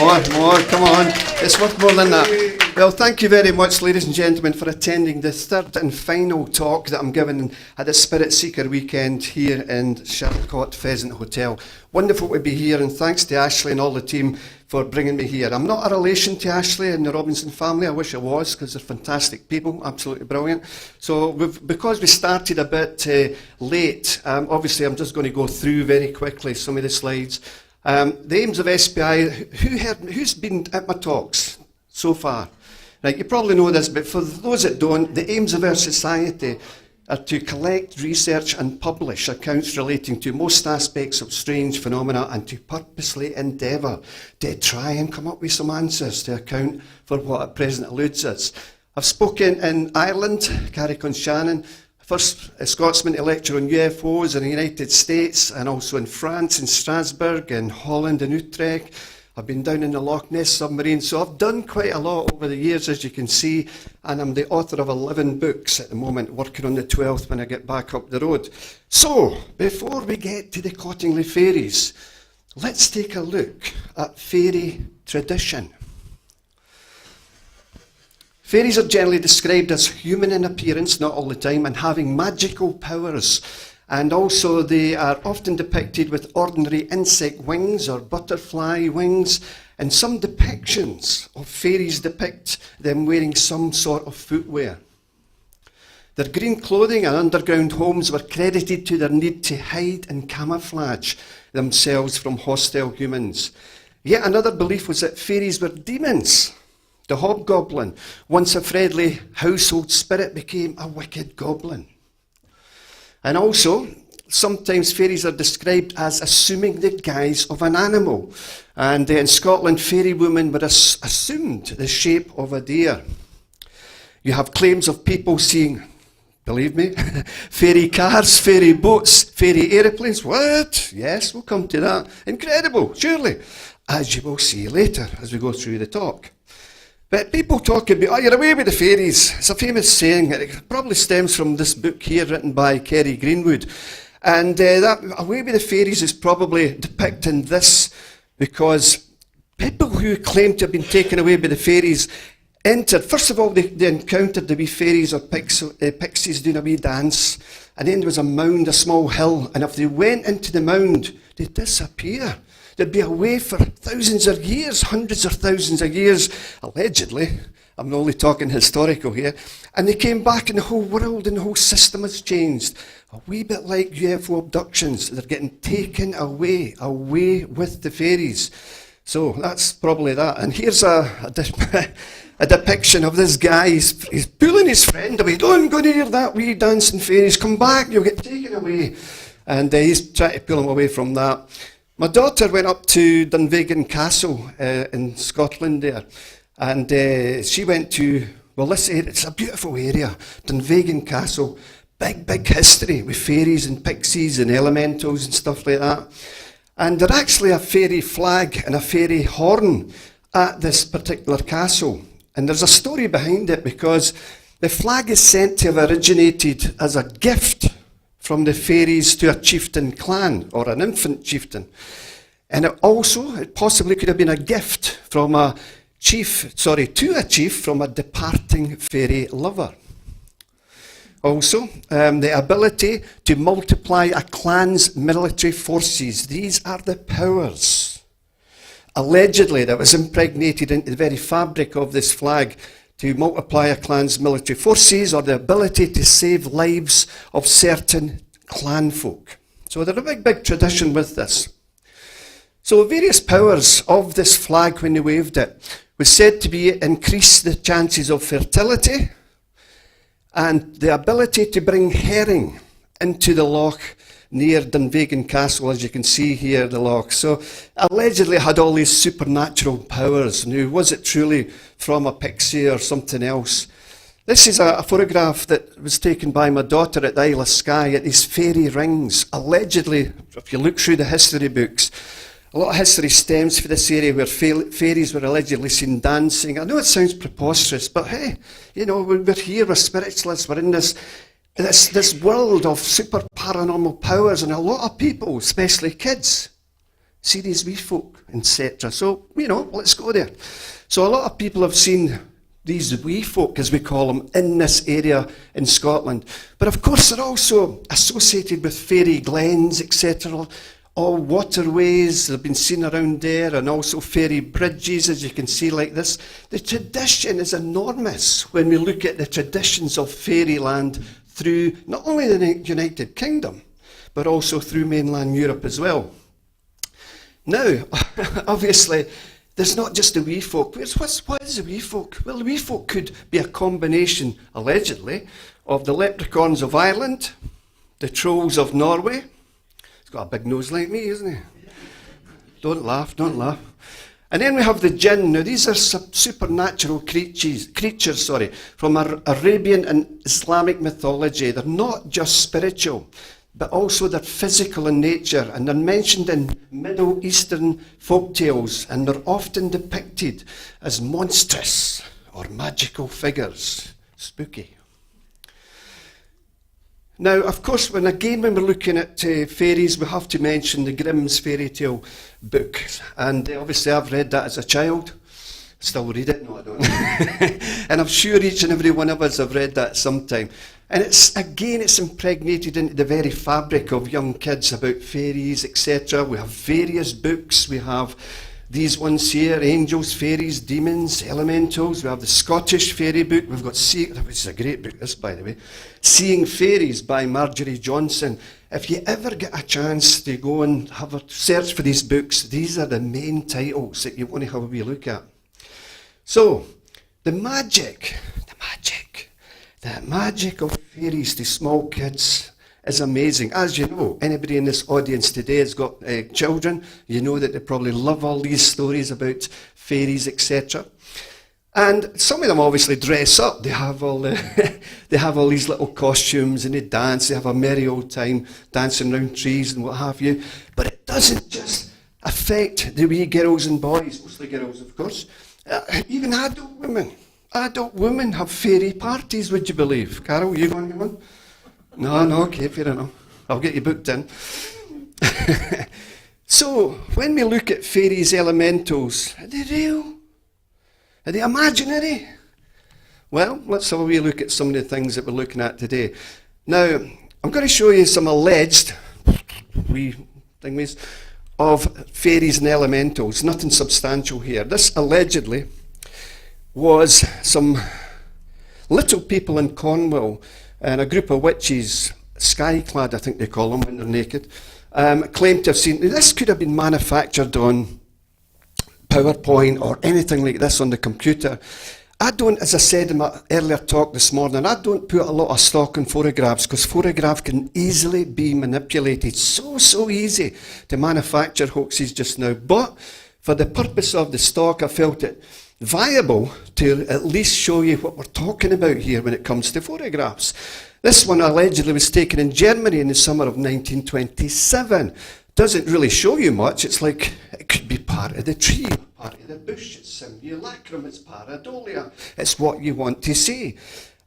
more, come on. It's worth more than that. Well, thank you very much, ladies and gentlemen, for attending the third and final talk that I'm giving at the Spirit Seeker weekend here in Shercott Pheasant Hotel. Wonderful to be here, and thanks to Ashley and all the team for bringing me here. I'm not a relation to Ashley and the Robinson family. I wish I was, because they're fantastic people, absolutely brilliant. So because we started a bit late, obviously I'm just going to go through very quickly some of the slides. The aims of SPI, who's been at my talks so far? Right, you probably know this, but for those that don't, the aims of our society are to collect, research and publish accounts relating to most aspects of strange phenomena, and to purposely endeavour to try and come up with some answers to account for what at present eludes us. I've spoken in Ireland, Carrick-on-Shannon, first Scotsman to lecture on UFOs in the United States, and also in France, in Strasbourg, in Holland, in Utrecht. I've been down in the Loch Ness submarine, so I've done quite a lot over the years, as you can see, and I'm the author of 11 books at the moment, working on the 12th when I get back up the road. So, before we get to the Cottingley fairies, let's take a look at fairy tradition. Fairies are generally described as human in appearance, not all the time, and having magical powers. And also they are often depicted with ordinary insect wings or butterfly wings, and some depictions of fairies depict them wearing some sort of footwear. Their green clothing and underground homes were credited to their need to hide and camouflage themselves from hostile humans. Yet another belief was that fairies were demons. The hobgoblin, once a friendly household spirit, became a wicked goblin. And also, sometimes fairies are described as assuming the guise of an animal. And in Scotland, fairy women were assumed the shape of a deer. You have claims of people seeing, believe me, fairy cars, fairy boats, fairy aeroplanes. What? Yes, we'll come to that. Incredible, surely. As you will see later as we go through the talk. But people talk about, oh, you're away with the fairies. It's a famous saying. It probably stems from this book here written by Kerry Greenwood. And that away with the fairies is probably depicting this, because people who claim to have been taken away by the fairies entered. First of all, they encountered the wee fairies or pixies doing a wee dance. And then there was a mound, a small hill. And if they went into the mound, they'd disappear. They'd be away for thousands of years, hundreds of thousands of years, allegedly. I'm only talking historical here. And they came back, and the whole world and the whole system has changed. A wee bit like UFO abductions. They're getting taken away with the fairies. So that's probably that. And here's a depiction of this guy. He's pulling his friend away. Don't go near that wee dancing fairies. Come back, you'll get taken away. And he's trying to pull him away from that. My daughter went up to Dunvegan Castle in Scotland there, and she went to, well, this area, it's a beautiful area, Dunvegan Castle, big history with fairies and pixies and elementals and stuff like that. And there's actually a fairy flag and a fairy horn at this particular castle. And there's a story behind it, because the flag is said to have originated as a gift from the fairies to a chieftain clan, or an infant chieftain. And it possibly could have been a gift from to a chief from a departing fairy lover. Also, the ability to multiply a clan's military forces. These are the powers, allegedly, that was impregnated into the very fabric of this flag, to multiply a clan's military forces, or the ability to save lives of certain clan folk. So there's a big tradition with this. So various powers of this flag when they waved it was said to be increase the chances of fertility, and the ability to bring herring into the loch near Dunvegan Castle, as you can see here, the loch. So allegedly had all these supernatural powers. Now, was it truly from a pixie or something else? This is a photograph that was taken by my daughter at the Isle of Skye at these fairy rings. Allegedly, if you look through the history books, a lot of history stems from this area where fairies were allegedly seen dancing. I know it sounds preposterous, but hey, you know, we're here, we're spiritualists, we're in this world of super paranormal powers, and a lot of people, especially kids, See these wee folk, etc. So, let's go there. So a lot of people have seen these wee folk, as we call them, in this area in Scotland. But of course they're also associated with fairy glens, etc. All waterways have been seen around there, and also fairy bridges, as you can see like this. The tradition is enormous when we look at the traditions of fairyland through not only the United Kingdom, but also through mainland Europe as well. Now, obviously, there's not just the wee folk. What is the wee folk? Well, the wee folk could be a combination, allegedly, of the leprechauns of Ireland, the trolls of Norway. He's got a big nose like me, isn't he? Don't laugh. And then we have the jinn. Now, these are supernatural creatures, from Arabian and Islamic mythology. They're not just spiritual, but also they're physical in nature, and they're mentioned in Middle Eastern folk tales, and they're often depicted as monstrous or magical figures. Spooky. Now, of course, when we're looking at fairies, we have to mention the Grimm's fairy tale book. And obviously I've read that as a child. Still read it? No, I don't. And I'm sure each and every one of us have read that sometime. And it's impregnated into the very fabric of young kids about fairies, etc. We have various books. We have these ones here, angels, fairies, demons, elementals. We have the Scottish fairy book. We've got, which is a great book, this, by the way, Seeing Fairies by Marjorie Johnson. If you ever get a chance to go and have a search for these books, these are the main titles that you want to have a wee look at. So, the magic of fairies to small kids is amazing. As you know, anybody in this audience today has got children. You know that they probably love all these stories about fairies, etc. And some of them obviously dress up. They have all these little costumes, and they dance. They have a merry old time dancing around trees and what have you. But it doesn't just affect the wee girls and boys, mostly girls, of course. Even adult women. Adult women have fairy parties, would you believe? Carol, you going to one? No, okay, fair enough. I'll get you booked in. So, when we look at fairies, elementals, are they real? Are they imaginary? Well, let's have a wee look at some of the things that we're looking at today. Now, I'm going to show you some alleged wee thingies of fairies and elementals. Nothing substantial here. This allegedly was some little people in Cornwall, and a group of witches, sky-clad I think they call them when they're naked, claimed to have seen. This could have been manufactured on PowerPoint or anything like this on the computer. I don't, as I said in my earlier talk this morning, I don't put a lot of stock in photographs, because photographs can easily be manipulated. So easy to manufacture hoaxes just now. But for the purpose of the stock, I felt it viable to at least show you what we're talking about here when it comes to photographs. This one allegedly was taken in Germany in the summer of 1927. Doesn't really show you much. It's like it could be part of the tree, part of the bush. It's simulacrum, it's pareidolia. It's what you want to see.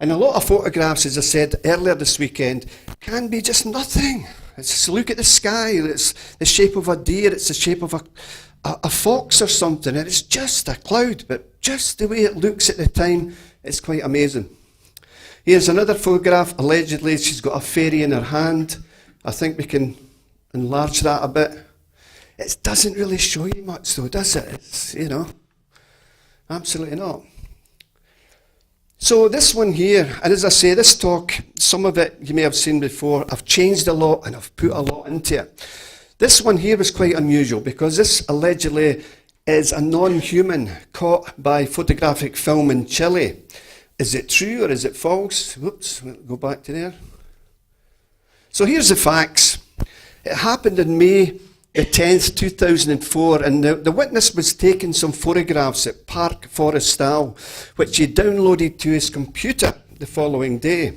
And a lot of photographs, as I said earlier this weekend, can be just nothing. It's just look at the sky. It's the shape of a deer. It's the shape of a fox or something, and it's just a cloud, but just the way it looks at the time, it's quite amazing. Here's another photograph. Allegedly, she's got a fairy in her hand. I think we can enlarge that a bit. It doesn't really show you much, though, does it? It's, absolutely not. So this one here, and as I say, this talk, some of it you may have seen before. I've changed a lot, and I've put a lot into it. This one here was quite unusual, because this allegedly is a non-human caught by photographic film in Chile. Is it true or is it false? Whoops, we'll go back to there. So here's the facts. It happened in May the 10th, 2004, and the witness was taking some photographs at Park Forestal, which he downloaded to his computer the following day.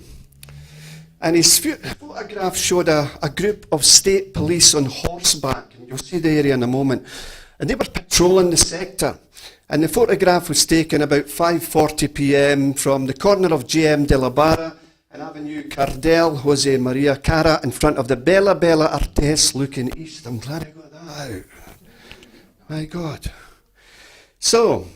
And his photograph showed a group of state police on horseback, and you'll see the area in a moment, and they were patrolling the sector. And the photograph was taken about 5:40 p.m. from the corner of J.M. de la Barra and Avenue Cardel Jose Maria Cara in front of the Bella Bella Artes looking east. I'm glad I got that out. My God. So,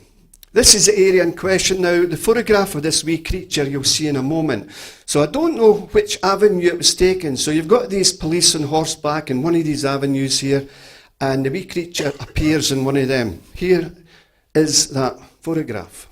this is the area in question. Now, the photograph of this wee creature you'll see in a moment. So I don't know which avenue it was taken. So you've got these police on horseback in one of these avenues here, and the wee creature appears in one of them. Here is that photograph.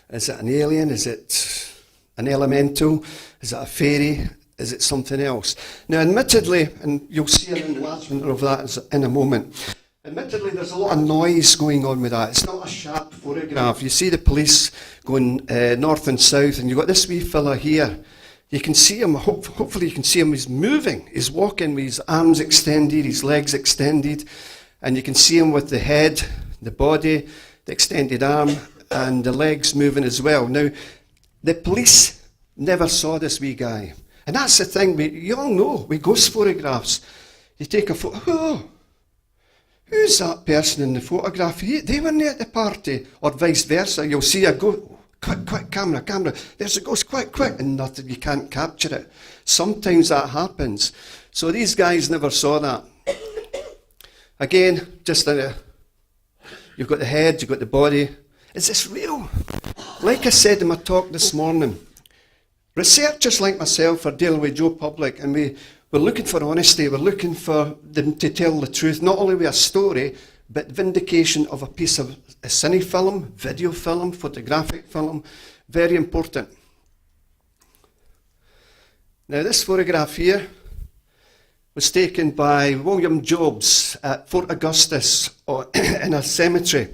Is it an alien? Is it an elemental? Is it a fairy? Is it something else? Now, admittedly, and you'll see an enlargement of that in a moment, admittedly, there's a lot of noise going on with that. It's not a sharp photograph. You see the police going north and south, and you've got this wee fella here. You can see him, hopefully you can see him, he's moving. He's walking with his arms extended, his legs extended, and you can see him with the head, the body, the extended arm, and the legs moving as well. Now, the police never saw this wee guy. And that's the thing, you all know, with ghost photographs, you take a photo, oh, who's that person in the photograph? They weren't at the party, or vice versa. You'll see a ghost, quick, camera, there's a ghost, quick, and nothing, you can't capture it. Sometimes that happens. So these guys never saw that. Again, you've got the head, you've got the body. Is this real? Like I said in my talk this morning, researchers like myself are dealing with Joe Public, and we're looking for honesty. We're looking for them to tell the truth, not only with a story, but vindication of a piece of a cine film, video film, photographic film. Very important. Now, this photograph here was taken by William Jobs at Fort Augustus in a cemetery.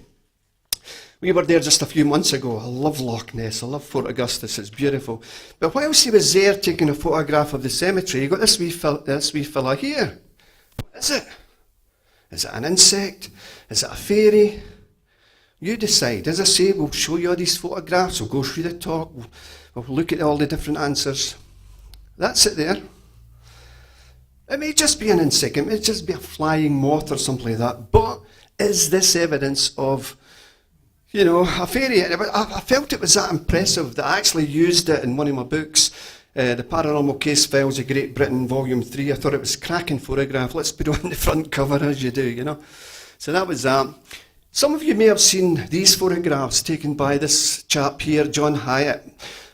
We were there just a few months ago. I love Loch Ness. I love Fort Augustus. It's beautiful. But whilst he was there taking a photograph of the cemetery, you got this wee fella here. What is it? Is it an insect? Is it a fairy? You decide. As I say, we'll show you all these photographs. We'll go through the talk. We'll look at all the different answers. That's it there. It may just be an insect. It may just be a flying moth or something like that. But is this evidence of, a fairy? I felt it was that impressive that I actually used it in one of my books, The Paranormal Case Files of Great Britain, Volume 3. I thought it was a cracking photograph. Let's put it on the front cover as you do, So that was that. Some of you may have seen these photographs taken by this chap here, John Hyatt.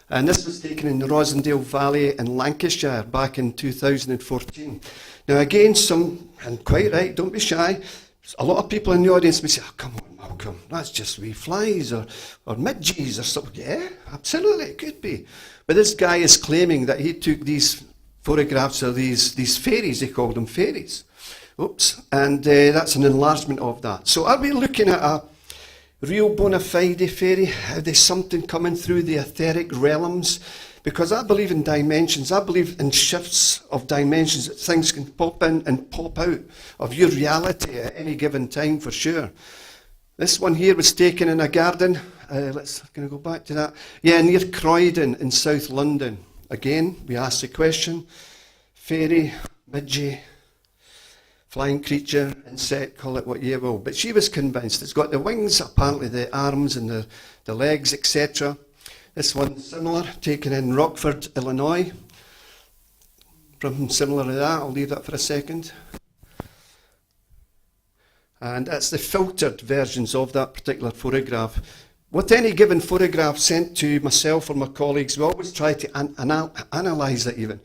And this was taken in the Rosendale Valley in Lancashire back in 2014. Now again, and quite right, don't be shy, a lot of people in the audience may say, oh, come on, Malcolm, that's just wee flies or midges or something. Yeah, absolutely, it could be. But this guy is claiming that he took these photographs of these fairies, they called them fairies. Oops, and that's an enlargement of that. So are we looking at a real bona fide fairy? Are there something coming through the etheric realms? Because I believe in dimensions. I believe in shifts of dimensions, that things can pop in and pop out of your reality at any given time, for sure. This one here was taken in a garden. Can I go back to that? Yeah, near Croydon in South London. Again, we asked the question, fairy, midgie, flying creature, insect, call it what you will. But she was convinced. It's got the wings, apparently the arms and the legs, etc. This one's similar, taken in Rockford, Illinois. Something similar to that, I'll leave that for a second. And that's the filtered versions of that particular photograph. With any given photograph sent to myself or my colleagues, we always try to analyse it even.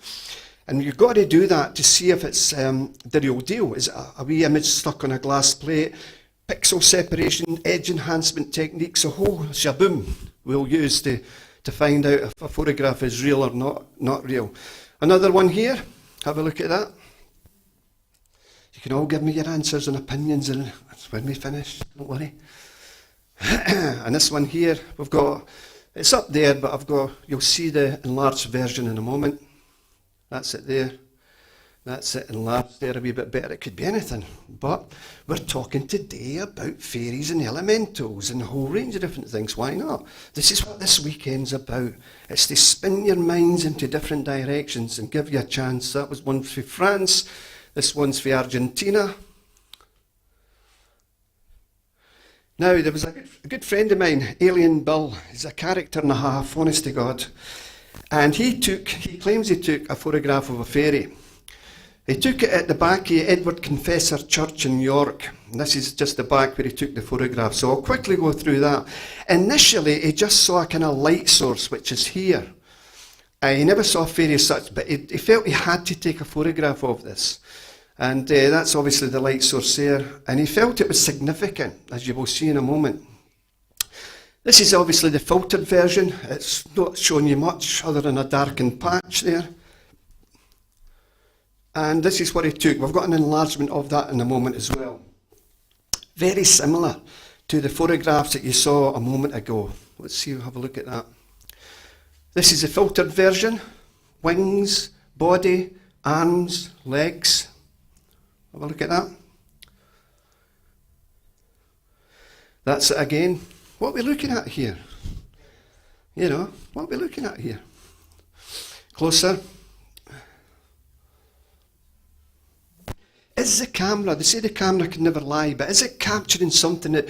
And you've got to do that to see if it's the real deal. Is it a wee image stuck on a glass plate? Pixel separation, edge enhancement techniques, a whole shaboom we'll use to find out if a photograph is real or not real. Another one here, have a look at that. You can all give me your answers and opinions and when we finish, don't worry. And this one here, it's up there, but you'll see the enlarged version in a moment. That's it there. That's it enlarged there a wee bit better. It could be anything. But we're talking today about fairies and elementals and a whole range of different things. Why not? This is what this weekend's about. It's to spin your minds into different directions and give you a chance. That was one for France. This one's for Argentina. Now, there was a good friend of mine, Alien Bill. He's a character and a half, honest to God. And he claims he took a photograph of a fairy. He took it at the back of Edward Confessor Church in York. And this is just the back where he took the photograph. So I'll quickly go through that. Initially, he just saw a kind of light source, which is here. He never saw a fairy as such, but he felt he had to take a photograph of this. And that's obviously the light source there. And he felt it was significant, as you will see in a moment. This is obviously the filtered version. It's not showing you much other than a darkened patch there. And this is what he took. We've got an enlargement of that in a moment as well. Very similar to the photographs that you saw a moment ago. Let's see, have a look at that. This is the filtered version. Wings, body, arms, legs. Have a look at that. That's it again. What are we looking at here? You know, what are we looking at here? Closer. Is the camera, they say the camera can never lie, but is it capturing something that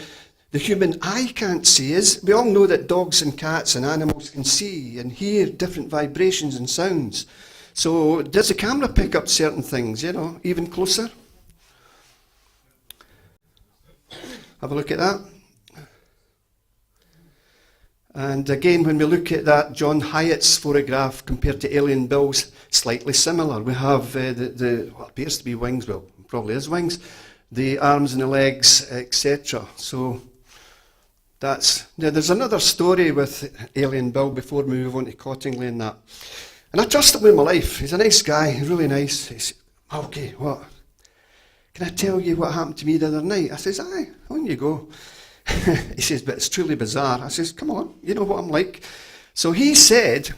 the human eye can't see? We all know that dogs and cats and animals can see and hear different vibrations and sounds. So does the camera pick up certain things, you know, even closer? Have a look at that. And again, when we look at that John Hyatt's photograph compared to Alien Bill's, slightly similar. We have what appears to be wings, well, probably is wings, the arms and the legs, etc. So there's another story with Alien Bill before we move on to Cottingley and that. And I trust him with my life. He's a nice guy, really nice. He's, okay, what? Can I tell you what happened to me the other night? I says, aye, on you go. He says, but it's truly bizarre. I says, come on, you know what I'm like. So he said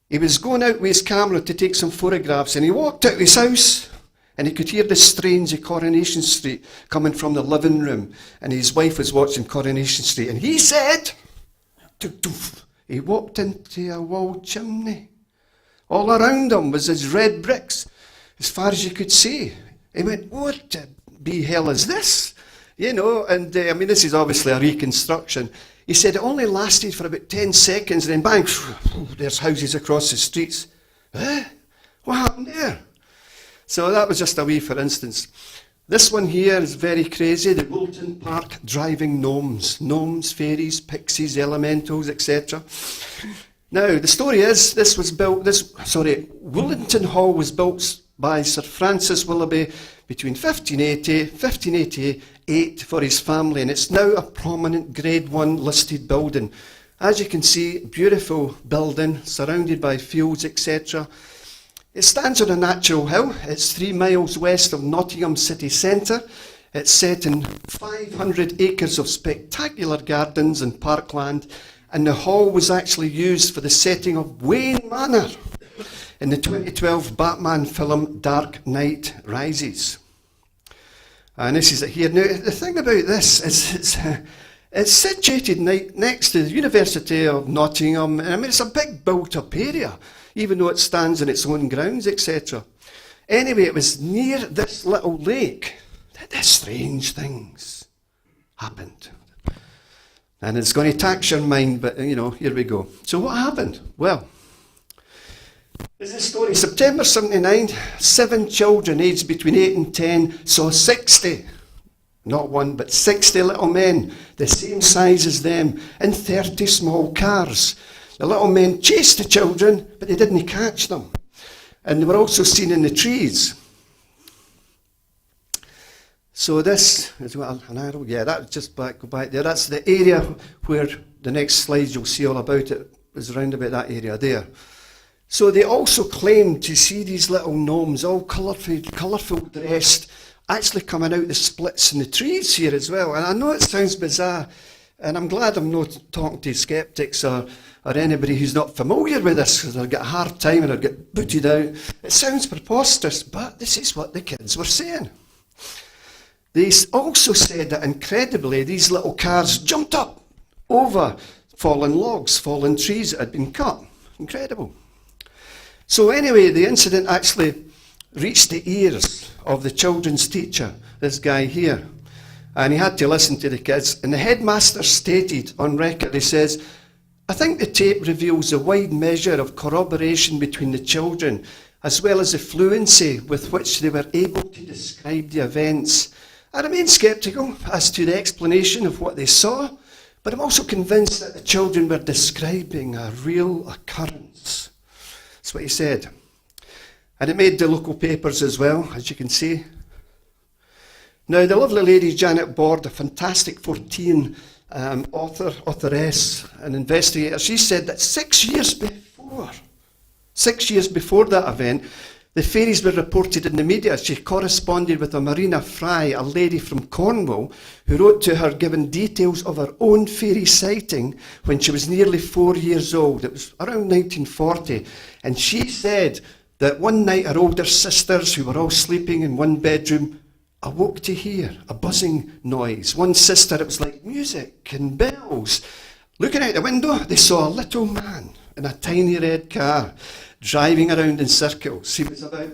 he was going out with his camera to take some photographs, and he walked out of his house and he could hear the strains of Coronation Street coming from the living room, and his wife was watching Coronation Street, and he said, he walked into a wall chimney. All around him was his red bricks, as far as you could see. He went, what the hell is this? You know, and I mean, this is obviously a reconstruction. He said it only lasted for about 10 seconds, and then bang, there's houses across the streets. What happened there? So that was just a wee for instance. This one here is very crazy, the Woolton Park driving gnomes. Gnomes, fairies, pixies, elementals, etc. Now, the story is, Woolton Hall was built by Sir Francis Willoughby between 1580 and 1588 for his family, and it's now a prominent Grade 1 listed building. As you can see, beautiful building surrounded by fields, etc. It stands on a natural hill. It's 3 miles west of Nottingham city centre. It's set in 500 acres of spectacular gardens and parkland, and the hall was actually used for the setting of Wayne Manor in the 2012 Batman film Dark Knight Rises. And this is it here. Now, the thing about this is it's situated next to the University of Nottingham. I mean, it's a big built-up area, even though it stands on its own grounds, etc. Anyway, it was near this little lake that the strange things happened. And it's going to tax your mind, but, you know, here we go. So what happened? Well, this is the story. September 79, 7 children aged between 8 and 10 saw 60, not one, but 60 little men, the same size as them, in 30 small cars. The little men chased the children, but they didn't catch them. And they were also seen in the trees. So this is an arrow. Yeah, that's just go back there. That's the area where the next slide you'll see all about it is around about that area there. So they also claimed to see these little gnomes, all colourful dressed, actually coming out the splits in the trees here as well. And I know it sounds bizarre, and I'm glad I'm not talking to sceptics or anybody who's not familiar with this, because they'll get a hard time and they'll get booted out. It sounds preposterous, but this is what the kids were saying. They also said that, incredibly, these little cars jumped up over fallen logs, fallen trees that had been cut. Incredible. So anyway, the incident actually reached the ears of the children's teacher, this guy here. And he had to listen to the kids. And the headmaster stated on record, he says, I think the tape reveals a wide measure of corroboration between the children as well as the fluency with which they were able to describe the events. I remain sceptical as to the explanation of what they saw, but I'm also convinced that the children were describing a real occurrence. That's what he said. And it made the local papers as well, as you can see. Now, the lovely lady Janet Bord, a fantastic 14 authoress and investigator, she said that 6 years before that event, the fairies were reported in the media. She corresponded with a Marina Fry, a lady from Cornwall, who wrote to her giving details of her own fairy sighting when she was nearly 4 years old. It was around 1940. And she said that one night her older sisters, who were all sleeping in one bedroom, awoke to hear a buzzing noise. One sister, it was like music and bells. Looking out the window, they saw a little man in a tiny red car driving around in circles. He was about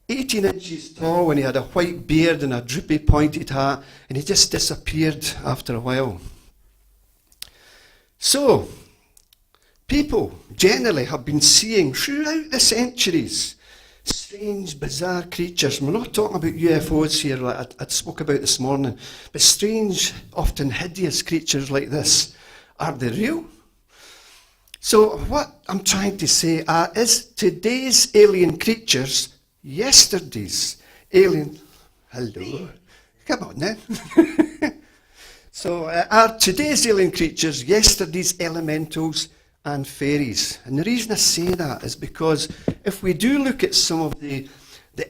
18 inches tall and he had a white beard and a droopy pointed hat, and he just disappeared after a while. So, people generally have been seeing throughout the centuries strange, bizarre creatures. We're not talking about UFOs here, like I spoke about this morning, but strange, often hideous creatures like this. Are they real? So what I'm trying to say is today's alien creatures yesterday's alien... Hello. Come on then. So are today's alien creatures yesterday's elementals and fairies? And the reason I say that is because if we do look at some of the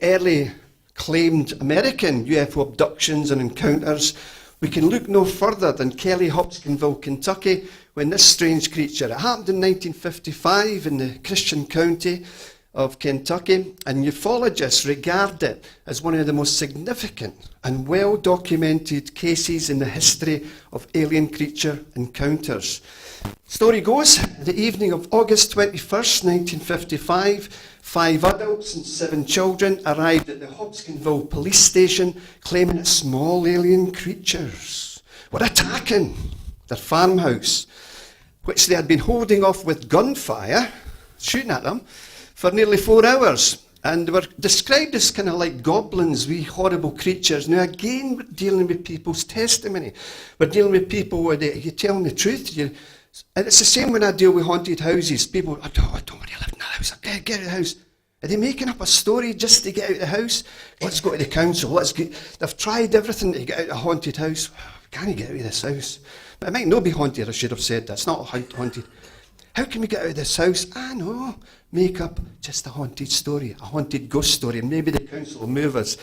early claimed American UFO abductions and encounters, we can look no further than Kelly, Hopkinsville, Kentucky, when this strange creature, it happened in 1955 in the Christian County of Kentucky, and ufologists regard it as one of the most significant and well-documented cases in the history of alien creature encounters. Story goes, the evening of August 21st, 1955, 5 adults and 7 children arrived at the Hopkinsville police station claiming that small alien creatures were attacking their farmhouse, which they had been holding off with gunfire, shooting at them, for nearly 4 hours. And they were described as kind of like goblins, wee horrible creatures. Now again, we're dealing with people's testimony. We're dealing with people where you're telling the truth. And it's the same when I deal with haunted houses. People, I don't want to live in that house. Get out of the house. Are they making up a story just to get out of the house? Let's go to the council. They've tried everything to get out of a haunted house. Can you get out of this house? But it might not be haunted, I should have said that. It's not haunted. How can we get out of this house? I know. Make up just a haunted story, a haunted ghost story. Maybe the council will move us.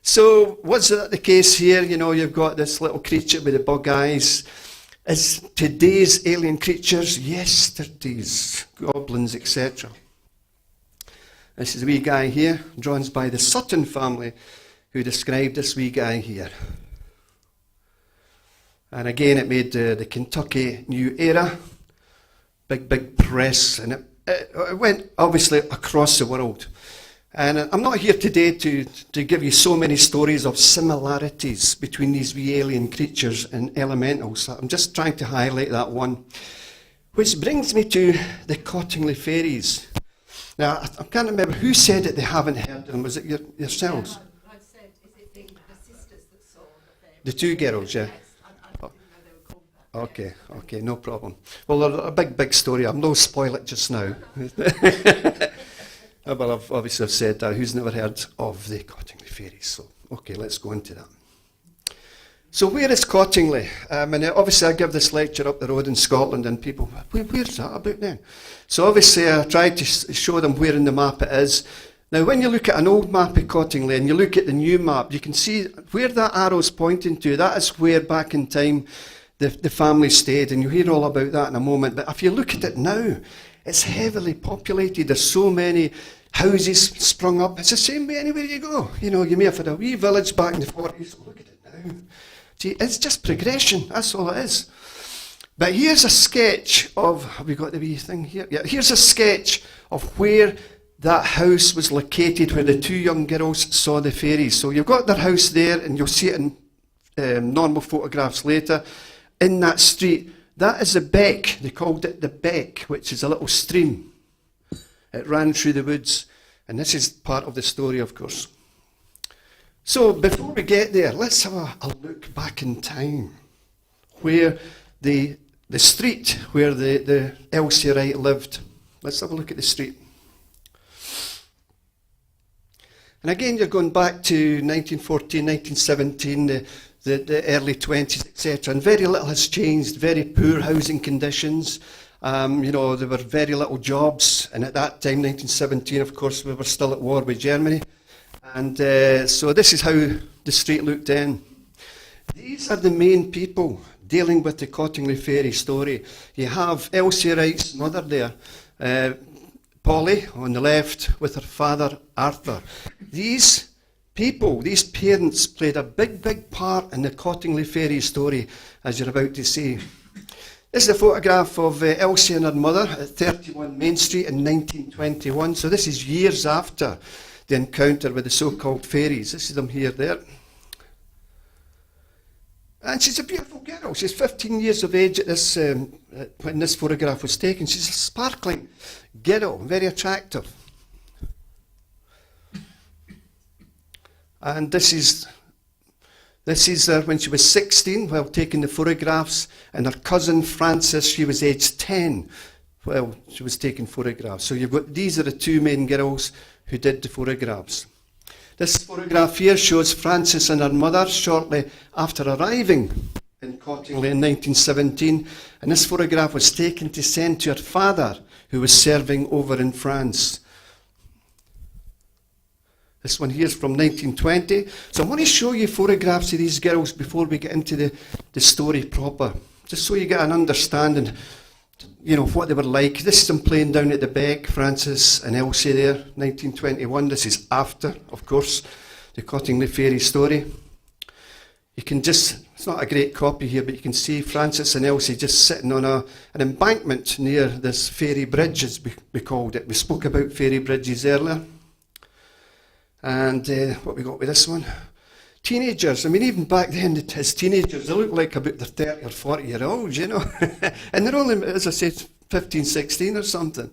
So was that the case here? You know, you've got this little creature with the bug eyes. Is today's alien creatures yesterday's goblins, etc.? This is a wee guy here, drawn by the Sutton family, who described this wee guy here. And again, it made the Kentucky New Era, big press, and it went obviously across the world. And I'm not here today to give you so many stories of similarities between these wee alien creatures and elementals. I'm just trying to highlight that one. Which brings me to the Cottingley Fairies. Now, I can't remember who said it they haven't heard of them. Was it yourselves? I said, is it the sisters that saw the fairies? The 2 girls, yeah. Yes, I didn't know they were called that. Okay, no problem. Well, they're a big story. I'm no spoil it just now. Well, I've said that. Who's never heard of the Cottingley Fairies? So, okay, let's go into that. So where is Cottingley? And obviously I give this lecture up the road in Scotland and people, where's that about then? So obviously I tried to show them where in the map it is. Now when you look at an old map of Cottingley and you look at the new map, you can see where that arrow's pointing to. That is where back in time the family stayed, and you'll hear all about that in a moment. But if you look at it now, it's heavily populated. There's so many houses sprung up. It's the same way anywhere you go. You know, you may have had a wee village back in the 40s. Look at it now. See, it's just progression. That's all it is. But here's a sketch of, have we got the wee thing here? Yeah, here's a sketch of where that house was located, where the 2 young girls saw the fairies. So you've got their house there, and you'll see it in normal photographs later. In that street, that is the beck. They called it the beck, which is a little stream. It ran through the woods. And this is part of the story, of course. So before we get there, let's have a look back in time, where the street where the Elsie Wright lived. Let's have a look at the street. And again, you're going back to 1914, 1917, the early 20s, etc. And very little has changed, very poor housing conditions. There were very little jobs. And at that time, 1917, of course, we were still at war with Germany. And so this is how the street looked then. These are the main people dealing with the Cottingley fairy story. You have Elsie Wright's mother there, Polly on the left, with her father Arthur. These people, these parents, played a big part in the Cottingley fairy story, as you're about to see. This is a photograph of Elsie and her mother at 31 Main Street in 1921. So this is years after the encounter with the so-called fairies. This is them here, there. And she's a beautiful girl. She's 15 years of age at this when this photograph was taken. She's a sparkling girl, very attractive. And this is when she was 16 while taking the photographs, and her cousin Frances, she was aged 10 while she was taking photographs. So these are the two main girls who did the photographs. This photograph here shows Frances and her mother shortly after arriving in Cottingley in 1917, and this photograph was taken to send to her father, who was serving over in France. This one here is from 1920. So I want to show you photographs of these girls before we get into the story proper, just so you get an understanding, what they were like. This is them playing down at the beck, Frances and Elsie there, 1921. This is after, of course, the Cottingley fairy story. You can it's not a great copy here, but you can see Frances and Elsie just sitting on an embankment near this fairy bridge, as we called it. We spoke about fairy bridges earlier. And what we got with this one? Teenagers. I mean, even back then, as teenagers, they look like about their 30 or 40-year-olds, and they're only, as I said, 15, 16 or something.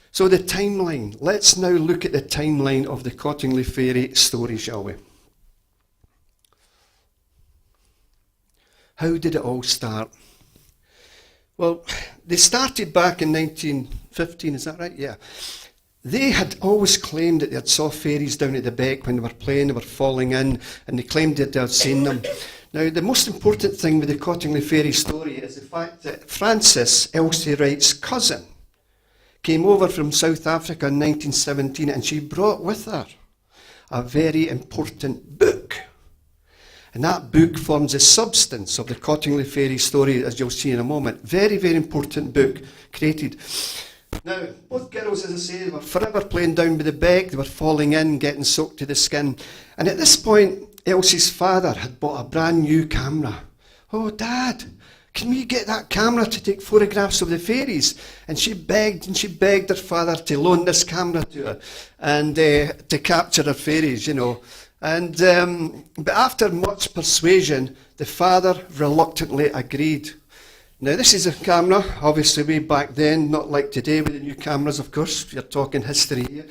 So the timeline. Let's now look at the timeline of the Cottingley fairy story, shall we? How did it all start? Well, they started back in 1915, is that right? Yeah. They had always claimed that they had saw fairies down at the beck when they were playing, they were falling in, and they claimed that they had seen them. Now, the most important thing with the Cottingley fairy story is the fact that Frances, Elsie Wright's cousin, came over from South Africa in 1917, and she brought with her a very important book. And that book forms the substance of the Cottingley fairy story, as you'll see in a moment. Very, very important book created. Now, both girls, as I say, they were forever playing down by the beck. They were falling in, getting soaked to the skin. And at this point, Elsie's father had bought a brand new camera. Oh, Dad, can we get that camera to take photographs of the fairies? And she begged her father to loan this camera to her and to capture her fairies, And but after much persuasion, the father reluctantly agreed. Now, this is a camera, obviously way back then, not like today with the new cameras, of course. You're talking history here.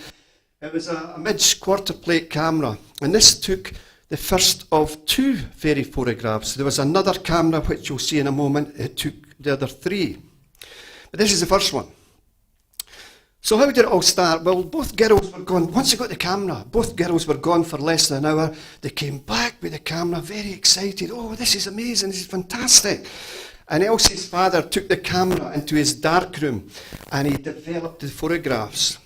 It was a midge quarter plate camera, and this took the first of 2 fairy photographs. There was another camera, which you'll see in a moment. It took the other 3. But this is the first one. So how did it all start? Well, both girls were gone. Once they got the camera, both girls were gone for less than an hour. They came back with the camera, very excited. Oh, this is amazing, this is fantastic. And Elsie's father took the camera into his darkroom and he developed the photographs.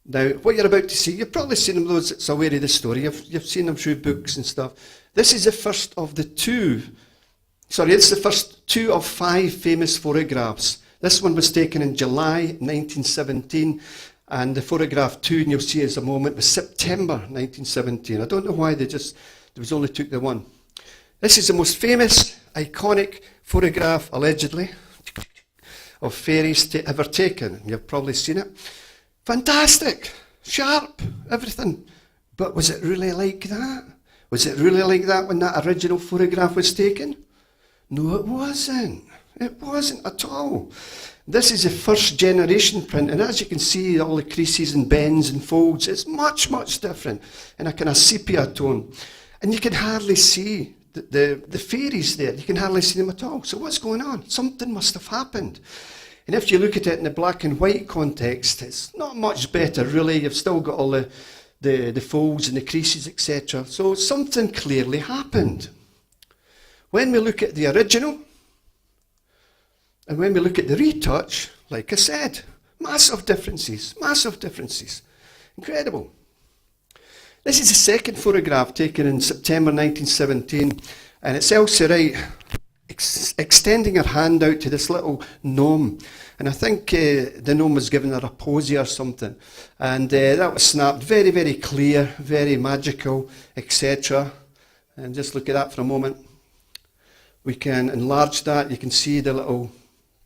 Now, what you're about to see, you've probably seen them, those that's aware of the story. You've seen them through books and stuff. This is the first of the 2. Sorry, it's the first 2 of 5 famous photographs. This one was taken in July 1917, and the photograph 2, and you'll see in a moment, was September 1917. I don't know why they only took the one. This is the most famous, iconic photograph, allegedly, of fairies ever taken. You've probably seen it. Fantastic, sharp, everything. But was it really like that? Was it really like that when that original photograph was taken? No, it wasn't. It wasn't at all. This is a first generation print, and as you can see, all the creases and bends and folds, it's much, much different in a kind of sepia tone. And you can hardly see the fairies there. You can hardly see them at all. So what's going on? Something must have happened. And if you look at it in the black and white context, it's not much better, really. You've still got all the folds and the creases, etc. So something clearly happened. When we look at the original, and when we look at the retouch, like I said, massive differences, massive differences. Incredible. This is the second photograph taken in September 1917, and it's Elsie Wright extending her hand out to this little gnome. And I think the gnome was giving her a posy or something. And that was snapped very, very clear, very magical, etc. And just look at that for a moment. We can enlarge that. You can see the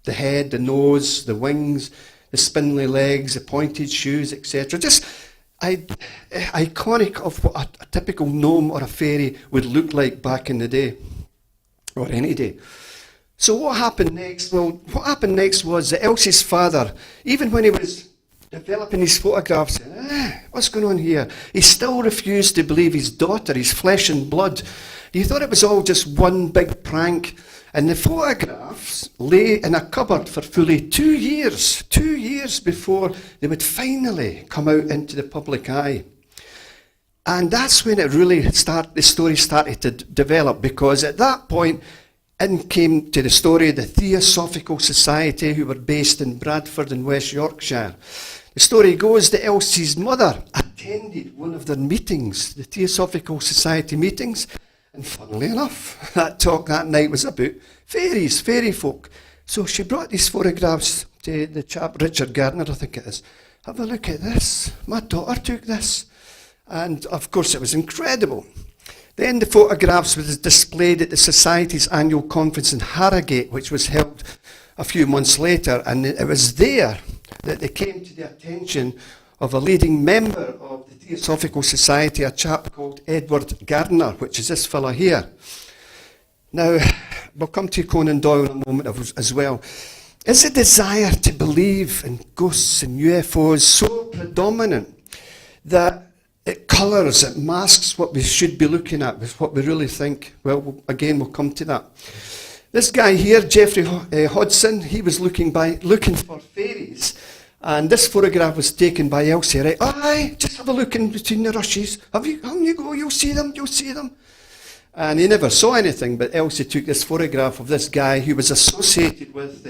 head, the nose, the wings, the spindly legs, the pointed shoes, etc. Just iconic of what a typical gnome or a fairy would look like back in the day, or any day. So what happened next? Well, what happened next was that Elsie's father, even when he was developing his photographs, what's going on here? He still refused to believe his daughter, his flesh and blood. He thought it was all just one big prank. And the photographs lay in a cupboard for fully 2 years before they would finally come out into the public eye. And that's when it really the story started to develop, because at that point, in came to the story the Theosophical Society, who were based in Bradford in West Yorkshire. The story goes that Elsie's mother attended one of their meetings, the Theosophical Society meetings, and funnily enough, that talk that night was about fairies, fairy folk. So she brought these photographs to the chap, Richard Gardner, I think it is. Have a look at this. My daughter took this. And of course it was incredible. Then the photographs were displayed at the Society's annual conference in Harrogate, which was held a few months later. And it was there that they came to the attention of a leading member of the Theosophical Society, a chap called Edward Gardner, which is this fella here. Now, we'll come to Conan Doyle in a moment as well. Is the desire to believe in ghosts and UFOs so predominant that it colours, it masks what we should be looking at, with what we really think? Well, again, we'll come to that. This guy here, Geoffrey Hudson, he was looking for fairies. And this photograph was taken by Elsie Wright. Aye, just have a look in between the rushes. On you go, you'll see them. And he never saw anything, but Elsie took this photograph of this guy who was associated with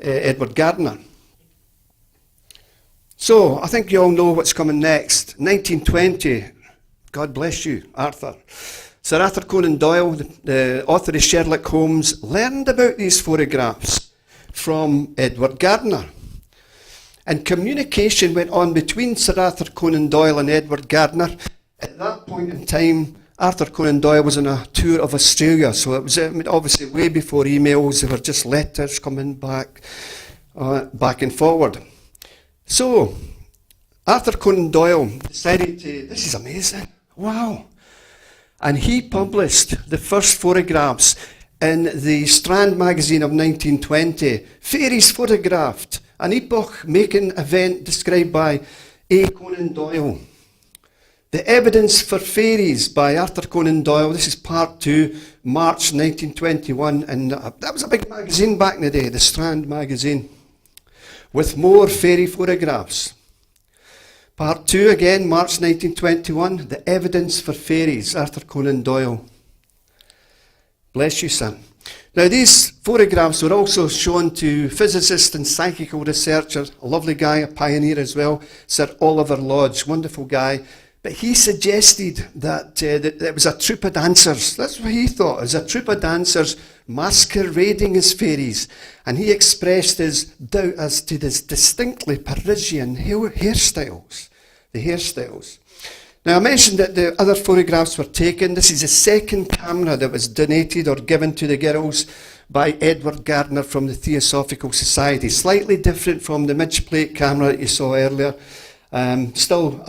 Edward Gardner. So, I think you all know what's coming next. 1920, God bless you, Arthur. Sir Arthur Conan Doyle, the author of Sherlock Holmes, learned about these photographs from Edward Gardner. And communication went on between Sir Arthur Conan Doyle and Edward Gardner. At that point in time, Arthur Conan Doyle was on a tour of Australia, so it was obviously way before emails. There were just letters coming back and forward. So, Arthur Conan Doyle decided this is amazing, wow. And he published the first photographs in the Strand magazine of 1920, Fairies Photographed, an epoch-making event described by A. Conan Doyle. The Evidence for Fairies by Arthur Conan Doyle. This is part 2, March 1921. And that was a big magazine back in the day, the Strand magazine, with more fairy photographs. Part 2 again, March 1921. The Evidence for Fairies, Arthur Conan Doyle. Bless you, son. Now, these photographs were also shown to physicist and psychical researcher, a lovely guy, a pioneer as well, Sir Oliver Lodge, wonderful guy. But he suggested that it was a troupe of dancers. That's what he thought. It was a troupe of dancers masquerading as fairies. And he expressed his doubt as to this distinctly Parisian hairstyles, the hairstyles. Now, I mentioned that the other photographs were taken. This is the second camera that was donated or given to the girls by Edward Gardner from the Theosophical Society. Slightly different from the midge plate camera that you saw earlier. Still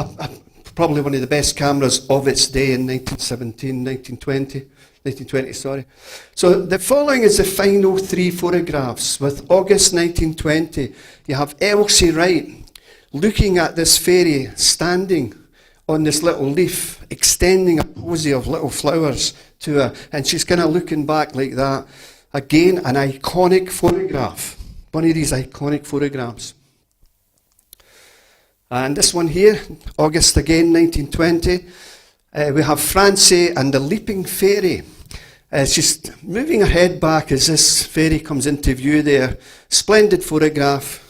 probably one of the best cameras of its day in 1917, 1920. 1920, sorry. So the following is the final three photographs. With August 1920, you have Elsie Wright looking at this fairy standing on this little leaf, extending a posy of little flowers to her, and she's kind of looking back like that. Again, an iconic photograph, one of these iconic photographs. And this one here, August again, 1920, we have Francie and the Leaping Fairy. She's moving her head back as this fairy comes into view there. Splendid photograph.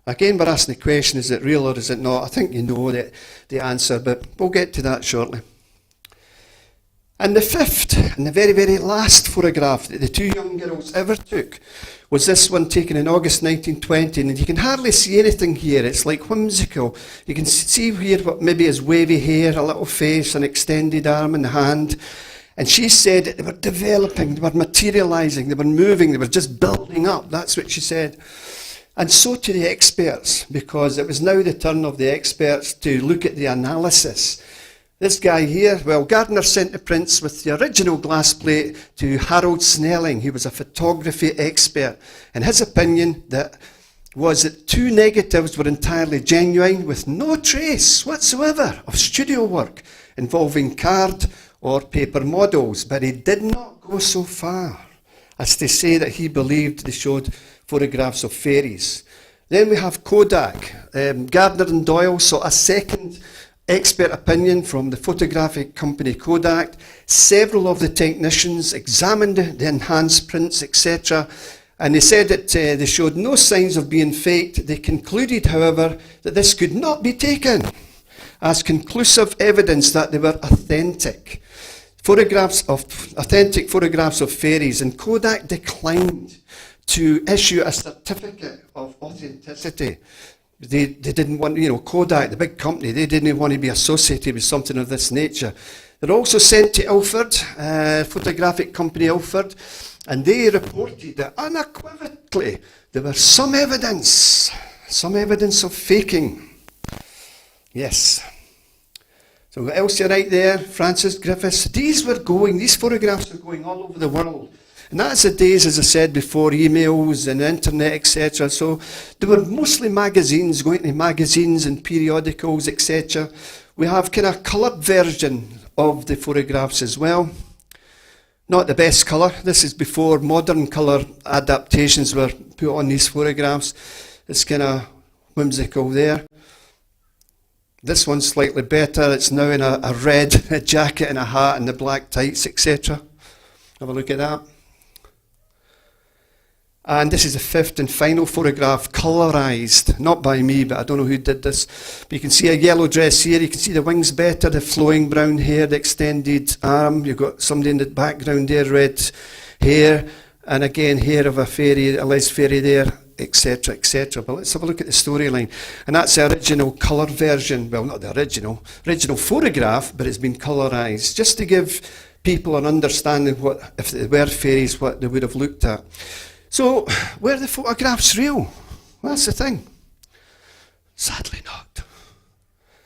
Again, we're asking the question, is it real or is it not? I think you know the answer, but we'll get to that shortly. And the fifth, and the very, very last photograph that the two young girls ever took was this one taken in August 1920, and you can hardly see anything here. It's like whimsical. You can see here what maybe is wavy hair, a little face, an extended arm and hand. And she said that they were developing, they were materialising, they were moving, they were just building up. That's what she said. And so to the experts, because it was now the turn of the experts to look at the analysis. This guy here, well, Gardner sent the prints with the original glass plate to Harold Snelling. He was a photography expert. And his opinion was that two negatives were entirely genuine with no trace whatsoever of studio work involving card or paper models. But he did not go so far as to say that he believed they showed photographs of fairies. Then we have Kodak. Gardner and Doyle saw a second expert opinion from the photographic company Kodak. Several of the technicians examined the enhanced prints, etc., and they said that they showed no signs of being faked. They concluded, however, that this could not be taken as conclusive evidence that they were authentic. Authentic photographs of fairies, and Kodak declined to issue a certificate of authenticity. They didn't want, Kodak, the big company, they didn't want to be associated with something of this nature. They're also sent to Ilford, photographic company Ilford, and they reported that unequivocally there was some evidence of faking. Yes. So we've got Elsie right there, Francis Griffiths. These photographs were going all over the world. And that's the days, as I said before, emails and internet, etc. So there were mostly magazines, going to magazines and periodicals, etc. We have kind of coloured version of the photographs as well. Not the best colour. This is before modern colour adaptations were put on these photographs. It's kind of whimsical there. This one's slightly better. It's now in a red jacket and a hat and the black tights, etc. Have a look at that. And this is the fifth and final photograph, colourised, not by me, but I don't know who did this. But you can see a yellow dress here, you can see the wings better, the flowing brown hair, the extended arm, you've got somebody in the background there, red hair, and again hair of a fairy, a Les fairy there, etc., etc. But let's have a look at the storyline. And that's the original colour version, well, not the original photograph, but it's been colourised, just to give people an understanding what, if they were fairies, what they would have looked at. So, were the photographs real? Well, that's the thing. Sadly not.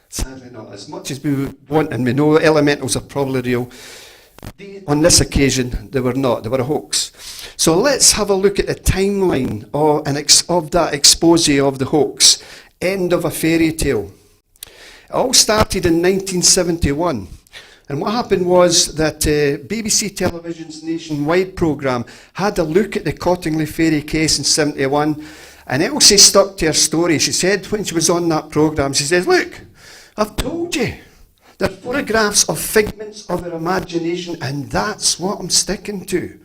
Sadly not. As much as we want and we know elementals are probably real, on this occasion they were not. They were a hoax. So let's have a look at the timeline of that expose of the hoax. End of a fairy tale. It all started in 1971. And what happened was that BBC Television's nationwide programme had a look at the Cottingley fairy case in 71, and Elsie stuck to her story. She said when she was on that programme, she says, look, I've told you, they're photographs of figments of her imagination, and that's what I'm sticking to.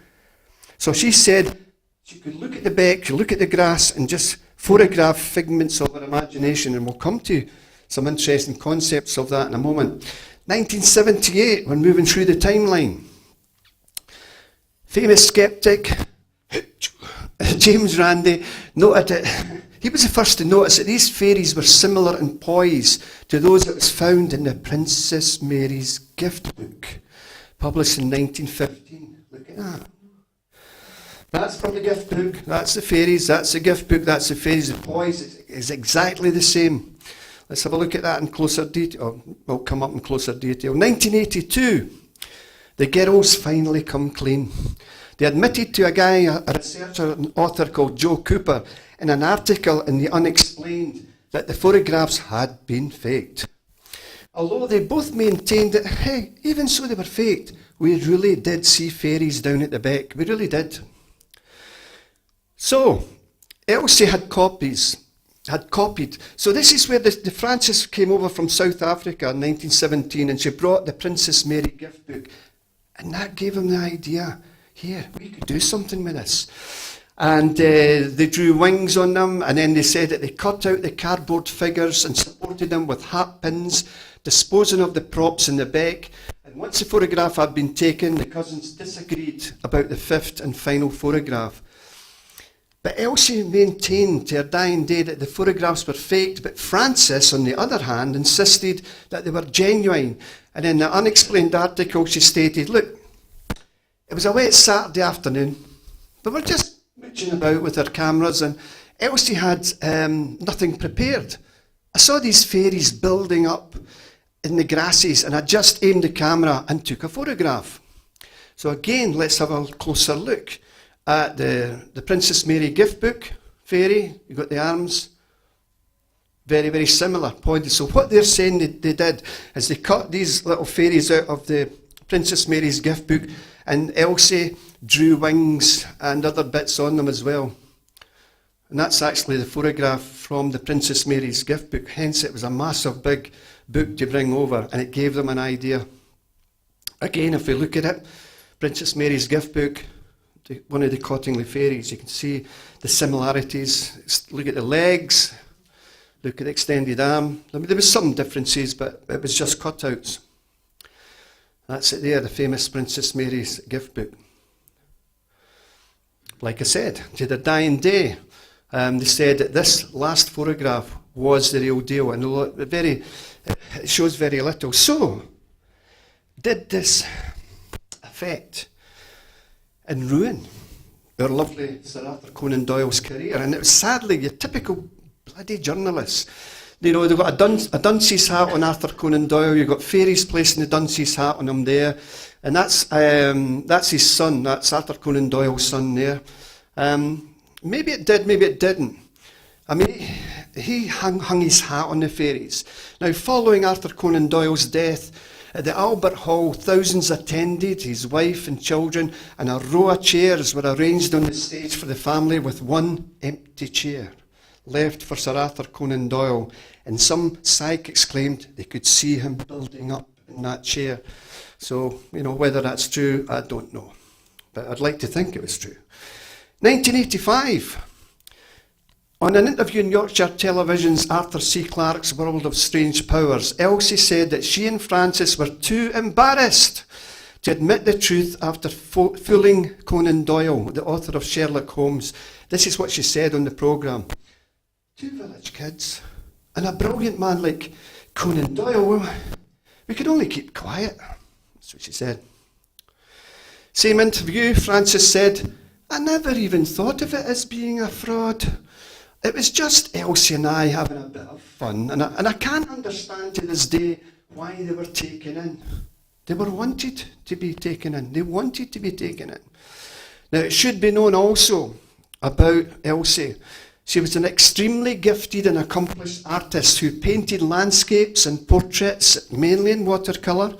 So she said she could look at the beck, look at the grass, and just photograph figments of her imagination, and we'll come to some interesting concepts of that in a moment. 1978, we're moving through the timeline. Famous skeptic James Randi noted that he was the first to notice that these fairies were similar in poise to those that was found in the Princess Mary's gift book, published in 1915. Look at that. That's from the gift book, that's the fairies, that's the gift book, that's the fairies. The poise is exactly the same. Let's have a look at that in closer detail. We'll come up in closer detail. 1982. The girls finally come clean. They admitted to a guy, a researcher and author called Joe Cooper, in an article in The Unexplained, that the photographs had been faked. Although they both maintained that, hey, even so they were faked, we really did see fairies down at the beck. We really did. So, Elsie had copied. So this is where the Frances came over from South Africa in 1917, and she brought the Princess Mary gift book. And that gave him the idea, here, we could do something with this. And they drew wings on them, and then they said that they cut out the cardboard figures and supported them with hat pins, disposing of the props in the beck. And once the photograph had been taken, the cousins disagreed about the fifth and final photograph. But Elsie maintained to her dying day that the photographs were faked, but Frances, on the other hand, insisted that they were genuine. And in the Unexplained article, she stated, look, it was a wet Saturday afternoon, but we're just mooching about with our cameras, and Elsie had nothing prepared. I saw these fairies building up in the grasses, and I just aimed the camera and took a photograph. So again, let's have a closer look at the Princess Mary gift book fairy. You've got the arms, very, very similar, pointed. So what they're saying they did is they cut these little fairies out of the Princess Mary's gift book, and Elsie drew wings and other bits on them as well. And that's actually the photograph from the Princess Mary's gift book. Hence it was a massive big book to bring over, and it gave them an idea. Again, if we look at it, Princess Mary's gift book, one of the Cottingley fairies, you can see the similarities. Look at the legs, look at the extended arm. I mean, there was some differences, but it was just cutouts. That's it there, the famous Princess Mary's gift book. Like I said, to their dying day, they said that this last photograph was the real deal, and it shows very little. So, did this affect and ruin our lovely Sir Arthur Conan Doyle's career? And it was sadly your typical bloody journalist. You know, they've got a Dunsea's hat on Arthur Conan Doyle, you've got fairies placing the Dunsea's hat on him there, and that's his son, that's Arthur Conan Doyle's son there. Maybe it did, maybe it didn't. I mean, he hung his hat on the fairies. Now, following Arthur Conan Doyle's death, at the Albert Hall, thousands attended, his wife and children, and a row of chairs were arranged on the stage for the family, with one empty chair left for Sir Arthur Conan Doyle. And some psychics claimed they could see him building up in that chair. So, you know, whether that's true, I don't know. But I'd like to think it was true. 1985. On an interview in Yorkshire Television's Arthur C. Clarke's World of Strange Powers, Elsie said that she and Frances were too embarrassed to admit the truth after fooling Conan Doyle, the author of Sherlock Holmes. This is what she said on the programme. Two village kids and a brilliant man like Conan Doyle, we could only keep quiet. That's what she said. Same interview, Frances said, I never even thought of it as being a fraud. It was just Elsie and I having a bit of fun, and I can't understand to this day why they were taken in. They were wanted to be taken in. They wanted to be taken in. Now, it should be known also about Elsie. She was an extremely gifted and accomplished artist who painted landscapes and portraits, mainly in watercolour.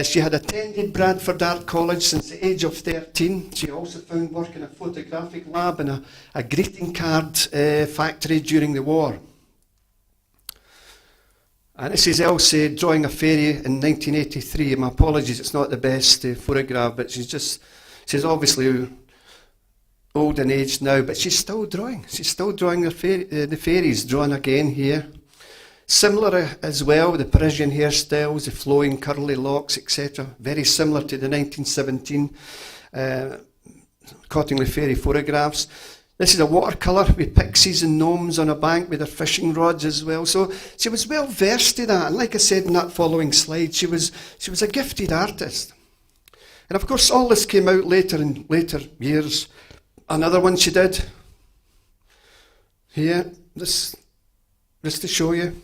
She had attended Bradford Art College since the age of 13. She also found work in a photographic lab and a greeting card factory during the war. And this is Elsie drawing a fairy in 1983. My apologies, it's not the best photograph, but she's obviously old and aged now, but she's still drawing. She's still drawing the fairies, drawn again here. Similar as well, the Parisian hairstyles, the flowing curly locks, etc. Very similar to the 1917 Cottingley fairy photographs. This is a watercolour with pixies and gnomes on a bank with their fishing rods as well. So she was well versed in that. And like I said in that following slide, she was a gifted artist. And of course, all this came out later in later years. Another one she did here, this just to show you.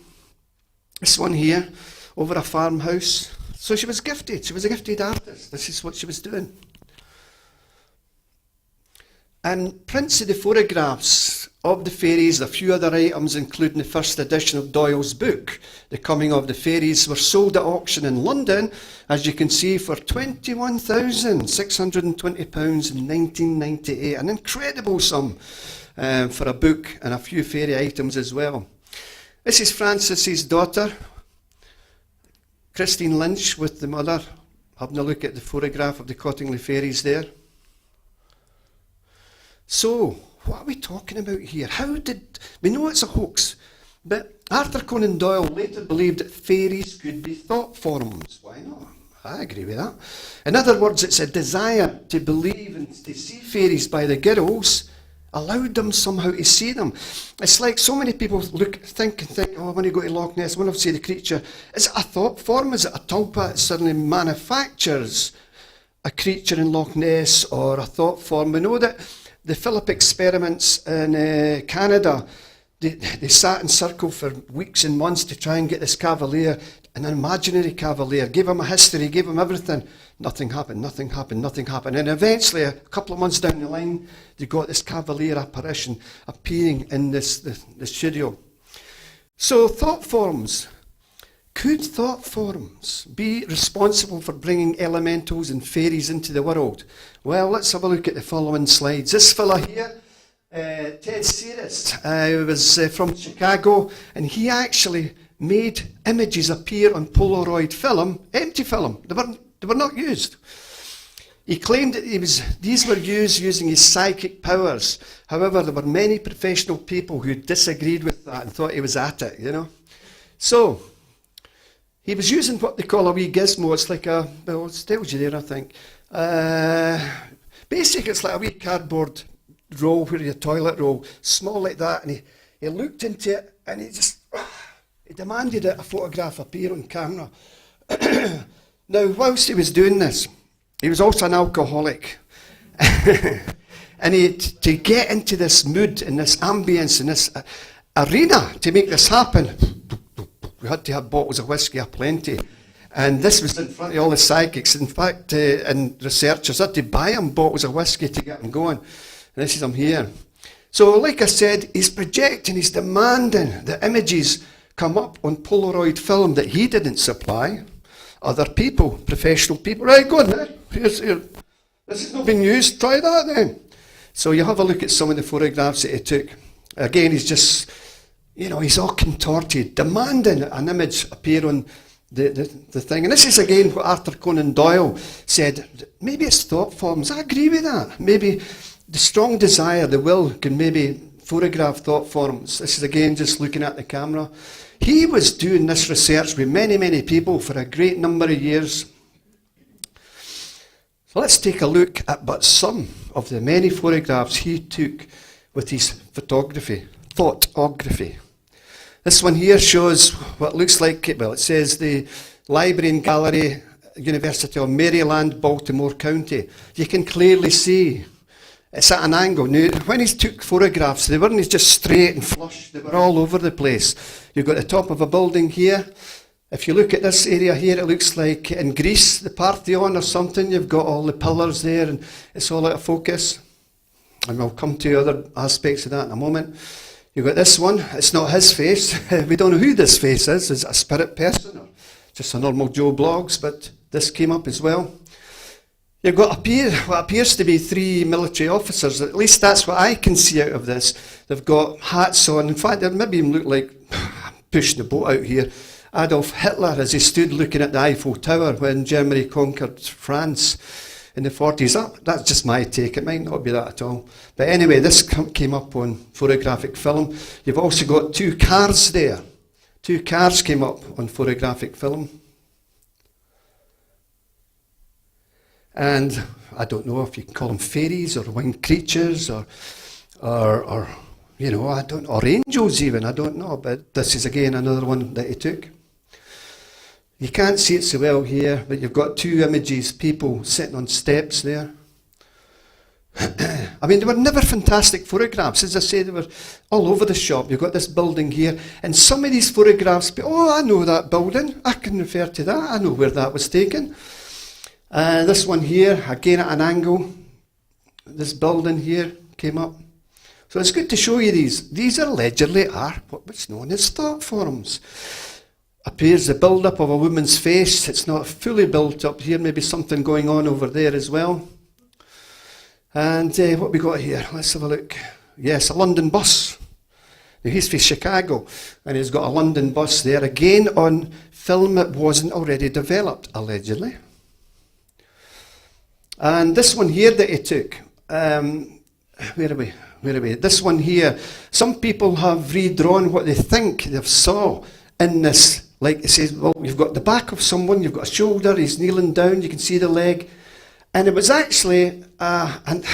This one here, over a farmhouse. So she was gifted. She was a gifted artist. This is what she was doing. And prints of the photographs of the fairies, a few other items, including the first edition of Doyle's book, The Coming of the Fairies, were sold at auction in London, as you can see, for £21,620 in 1998. An incredible sum for a book and a few fairy items as well. This is Francis's daughter, Christine Lynch, with the mother, having a look at the photograph of the Cottingley fairies there. So, what are we talking about here? We know it's a hoax, but Arthur Conan Doyle later believed that fairies could be thought forms. Why not? I agree with that. In other words, it's a desire to believe and to see fairies by the girls allowed them somehow to see them. It's like so many people think, oh, I want to go to Loch Ness, I want to see the creature. Is it a thought form? Is it a tulpa that suddenly manufactures a creature in Loch Ness, or a thought form? We know that the Philip experiments in Canada, they sat in circle for weeks and months to try and get this cavalier, an imaginary cavalier, gave him a history, gave him everything. Nothing happened. And eventually, a couple of months down the line, they got this cavalier apparition appearing in the studio. So thought forms. Could thought forms be responsible for bringing elementals and fairies into the world? Well, let's have a look at the following slides. This fella here, Ted Searist, was from Chicago, and he actually made images appear on Polaroid film, empty film. They were not used. He claimed that these were used using his psychic powers. However, there were many professional people who disagreed with that and thought he was at it, you know. So, he was using what they call a wee gizmo. It's like it tells you there, I think. Basically, it's like a wee cardboard roll, where your toilet roll, small like that. And he looked into it, and he demanded that a photograph appear on camera. Now, whilst he was doing this, he was also an alcoholic. And to get into this mood and this ambience and this arena to make this happen, we had to have bottles of whiskey aplenty. And this was in front of all the psychics. In fact, and researchers had to buy him bottles of whiskey to get him going. And this is him here. So, like I said, he's projecting, he's demanding that images come up on Polaroid film that he didn't supply. Other people, professional people, right, go on there. Here. This has not been used, try that then. So you have a look at some of the photographs that he took. Again, he's just, he's all contorted, demanding an image appear on the thing. And this is again what Arthur Conan Doyle said, maybe it's thought forms. I agree with that. Maybe the strong desire, the will, can maybe photograph thought forms. This is again just looking at the camera. He was doing this research with many, many people for a great number of years. So let's take a look at but some of the many photographs he took with his thoughtography. This one here shows what looks like, it says the Library and Gallery, University of Maryland, Baltimore County. You can clearly see it's at an angle. Now, when he took photographs, they weren't just straight and flush. They were all over the place. You've got the top of a building here. If you look at this area here, it looks like in Greece, the Parthenon or something. You've got all the pillars there, and it's all out of focus. And we'll come to other aspects of that in a moment. You've got this one. It's not his face. We don't know who this face is. Is it a spirit person or just a normal Joe Bloggs? But this came up as well. You've got what appears to be 3 military officers. At least that's what I can see out of this. They've got hats on. In fact, they maybe even look like, I'm pushing the boat out here, Adolf Hitler as he stood looking at the Eiffel Tower when Germany conquered France in the 40s. That's just my take. It might not be that at all. But anyway, this came up on photographic film. You've also got 2 cars there. 2 cars came up on photographic film. And I don't know if you can call them fairies or winged creatures or I don't know, or angels even, I don't know. But this is again another one that he took. You can't see it so well here, but you've got 2 images, people sitting on steps there. I mean, they were never fantastic photographs. As I say, they were all over the shop. You've got this building here, and some of these photographs, I know that building. I can refer to that. I know where that was taken. This one here, again at an angle. This building here came up. So it's good to show you these. These allegedly are what's known as thought forms. Appears the build-up of a woman's face. It's not fully built up here. Maybe something going on over there as well. And what we got here? Let's have a look. Yes, a London bus. Now he's from Chicago, and he's got a London bus there. Again, on film that wasn't already developed, allegedly. And this one here that he took. Where are we? This one here. Some people have redrawn what they think they saw in this. Like it says, well, you've got the back of someone, you've got a shoulder, he's kneeling down, you can see the leg. And it was actually an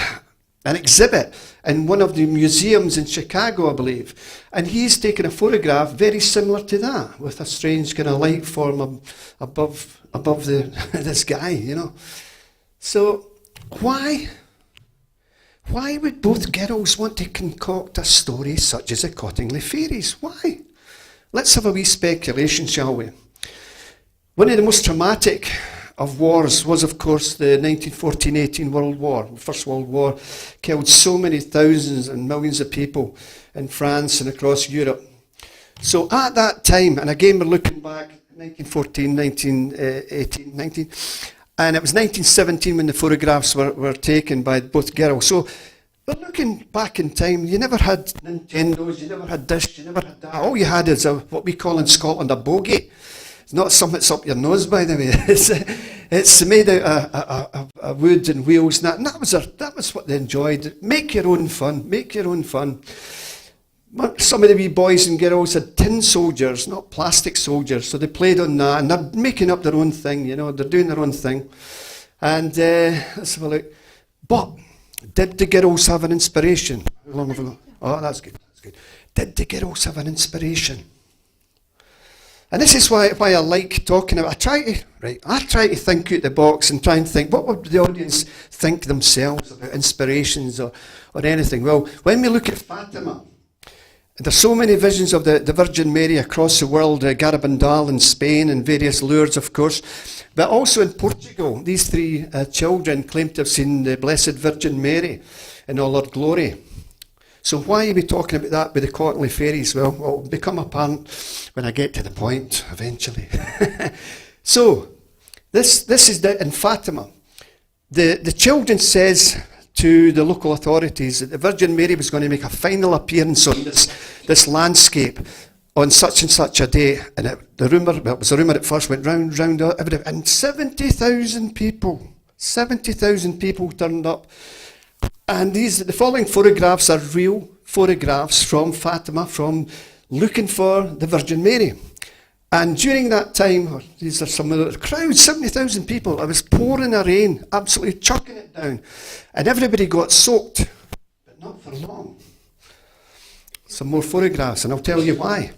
exhibit in one of the museums in Chicago, I believe. And he's taken a photograph very similar to that, with a strange kind of light form above this guy, you know. So why would both girls want to concoct a story such as the Cottingley Fairies? Why? Let's have a wee speculation, shall we? One of the most traumatic of wars was, of course, the 1914-18 World War. The First World War killed so many thousands and millions of people in France and across Europe. So at that time, and again we're looking back, 1914, 1918, 19, and it was 1917 when the photographs were taken by both girls. So we're looking back in time. You never had Nintendos, you never had this, you never had that. All you had is what we call in Scotland a bogey. It's not something that's up your nose, by the way. It's made out of wood and wheels, and that was what they enjoyed. Make your own fun. Make your own fun. Some of the wee boys and girls had tin soldiers, not plastic soldiers, so they played on that, and they're making up their own thing, you know, they're doing their own thing. And let's have a look. But did the girls have an inspiration? How long have I got? Oh, that's good, that's good. Did the girls have an inspiration? And this is why I like talking about. I try to think out the box and try and think, what would the audience think themselves about inspirations or anything? Well, when we look at Fatima, there's so many visions of the Virgin Mary across the world, Garabandal in Spain and various Lourdes, of course, but also in Portugal. These three children claim to have seen the Blessed Virgin Mary in all her glory. So why are we talking about that with the Cottingley Fairies? Well, it'll become apparent when I get to the point, eventually. So, this is in Fatima. The children says to the local authorities that the Virgin Mary was going to make a final appearance on this landscape on such and such a day. And it was a rumour at first, went round, everything. And 70,000 people turned up. And the following photographs are real photographs from Fatima, from looking for the Virgin Mary. And during that time, these are some of the crowds, 70,000 people. It was pouring a rain, absolutely chucking it down. And everybody got soaked, but not for long. Some more photographs, and I'll tell you why.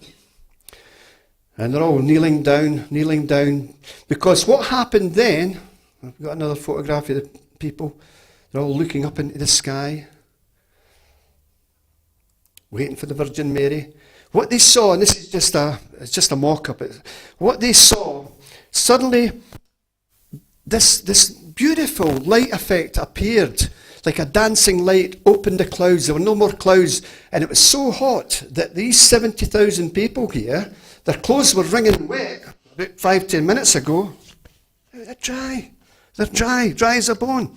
And they're all kneeling down. Because what happened then, I've got another photograph of the people. They're all looking up into the sky, waiting for the Virgin Mary. What they saw, and this is just a mock-up, what they saw, suddenly this beautiful light effect appeared, like a dancing light opened the clouds. There were no more clouds, and it was so hot that these 70,000 people here, their clothes were wringing wet about 5-10 minutes ago. They're dry as a bone.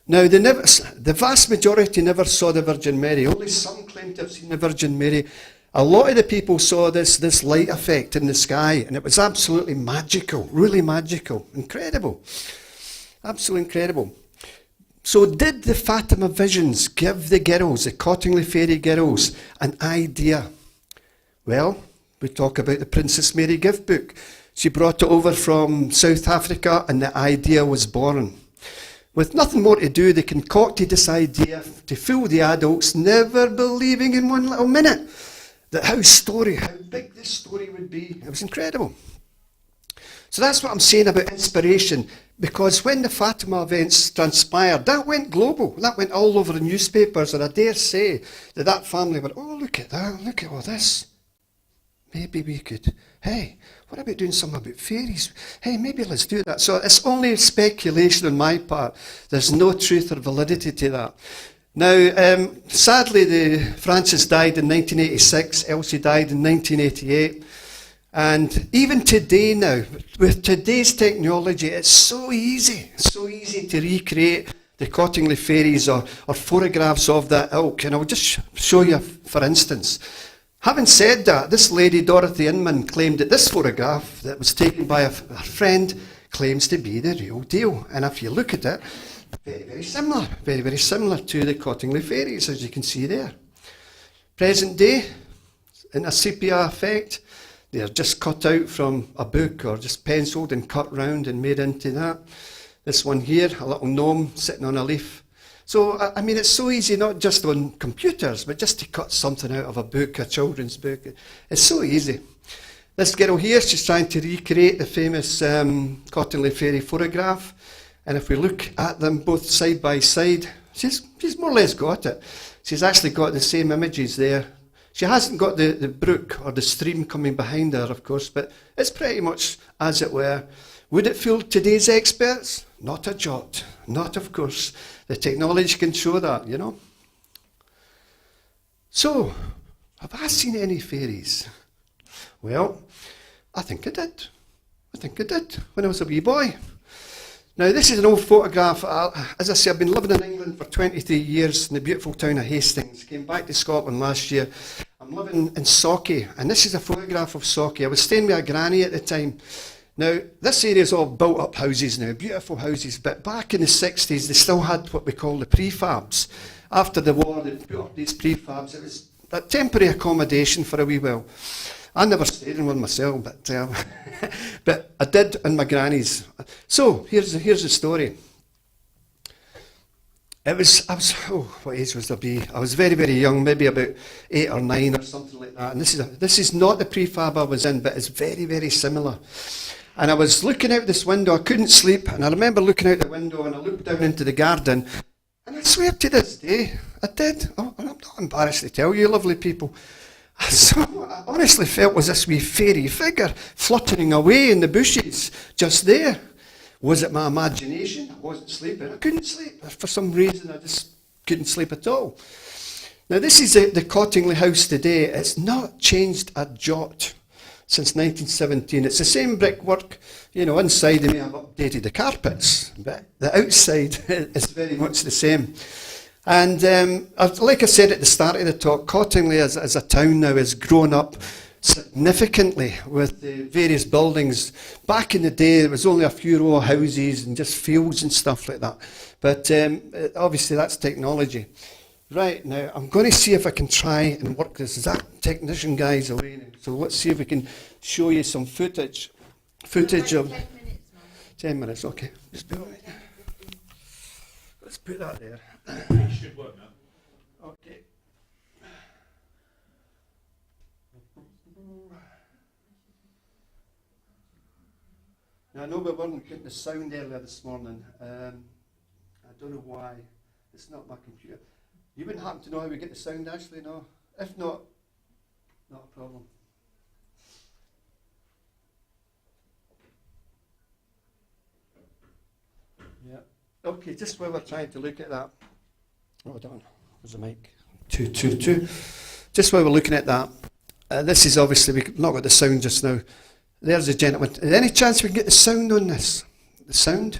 Now, the vast majority never saw the Virgin Mary. Only some claim to have seen the Virgin Mary. A lot of the people saw this light effect in the sky, and it was absolutely magical, really magical, incredible, absolutely incredible. So did the Fatima visions give the girls, the Cottingley Fairy girls, an idea? Well, we talk about the Princess Mary gift book. She brought it over from South Africa, and the idea was born. With nothing more to do, they concocted this idea to fool the adults, never believing in one little minute that how big this story would be. It was incredible. So that's what I'm saying about inspiration. Because when the Fatima events transpired, that went global. That went all over the newspapers, and I dare say that that family went, oh, look at that, look at all this. Maybe we could, hey, what about doing something about fairies? Hey, maybe let's do that. So it's only speculation on my part. There's no truth or validity to that. Now, sadly, Francis died in 1986, Elsie died in 1988. And even today now, with today's technology, it's so easy to recreate the Cottingley fairies or photographs of that ilk. And I'll just show you, for instance. Having said that, this lady, Dorothy Inman, claimed that this photograph that was taken by her friend claims to be the real deal. And if you look at it, very similar to the Cottingley fairies, as you can see there. Present day, in a sepia effect, they're just cut out from a book or just penciled and cut round and made into that. This one here, a little gnome sitting on a leaf. So, I mean, it's so easy, not just on computers, but just to cut something out of a book, a children's book. It's so easy. This girl here, she's trying to recreate the famous Cottingley fairy photograph. And if we look at them both side by side, she's more or less got it. She's actually got the same images there. She hasn't got the brook or the stream coming behind her, of course, but it's pretty much as it were. Would it fool today's experts? Not a jot. Not, of course. The technology can show that, you know. So, have I seen any fairies? Well, I think I did when I was a wee boy. Now, this is an old photograph. As I say, I've been living in England for 23 years in the beautiful town of Hastings. Came back to Scotland last year. I'm living in Sauchie, and this is a photograph of Sauchie. I was staying with a granny at the time. Now, this area is all built-up houses now, beautiful houses, but back in the 60s, they still had what we call the prefabs. After the war, they put up these prefabs. It was a temporary accommodation for a wee while. I never stayed in one myself, but I did in my granny's. So, here's the story. What age was I be? I was very, very young, maybe about 8 or 9 or something like that. And this is not the prefab I was in, but it's very, very similar. And I was looking out this window, I couldn't sleep, and I remember looking out the window and I looked down into the garden, and I swear to this day, I did. Oh, and I'm not embarrassed to tell you, lovely people. So I honestly felt was this wee fairy figure fluttering away in the bushes just there. Was it my imagination? I wasn't sleeping. I couldn't sleep. For some reason, I just couldn't sleep at all. Now, this is the Cottingley house today. It's not changed a jot since 1917. It's the same brickwork. You know, inside they may have updated the carpets, but the outside is very much the same. And like I said at the start of the talk, Cottingley as a town now has grown up significantly with the various buildings. Back in the day, there was only a few row of houses and just fields and stuff like that. But obviously, that's technology. Right, now, I'm going to see if I can try and work this. That technician guy's away now. So let's see if we can show you some footage. Footage of 10 minutes, Mum. 10 minutes, okay. Just bear with me. Let's put that there. It should work now. Okay. Now, I know we weren't getting the sound earlier this morning. I don't know why. It's not my computer. You wouldn't happen to know how we get the sound, Ashley, no? If not, not a problem. Yeah. Okay, just while we're trying to look at that. Hold on. There's the mic. 222. Just while we're looking at that. This is obviously, we've not got the sound just now. There's the gentleman. Is there any chance we can get the sound on this? The sound?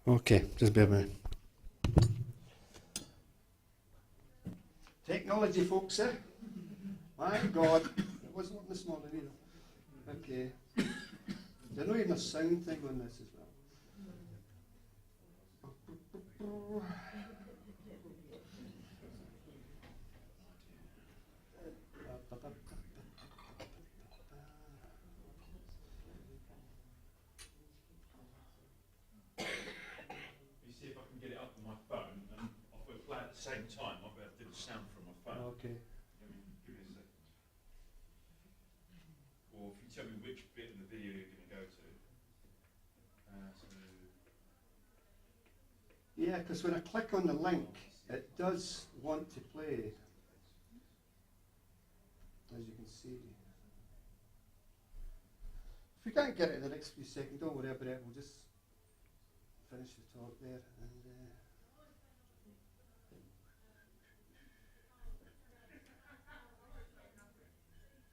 Okay, just bear with me. Technology, folks, eh? My God. It wasn't on this morning either. Okay. There's not even a sound thing on this as well. You see if I can get it up on my phone and I'll put a flash Yeah, because when I click on the link, it does want to play, as you can see. If we can't get it in the next few seconds, don't worry about it. We'll just finish the talk there. And,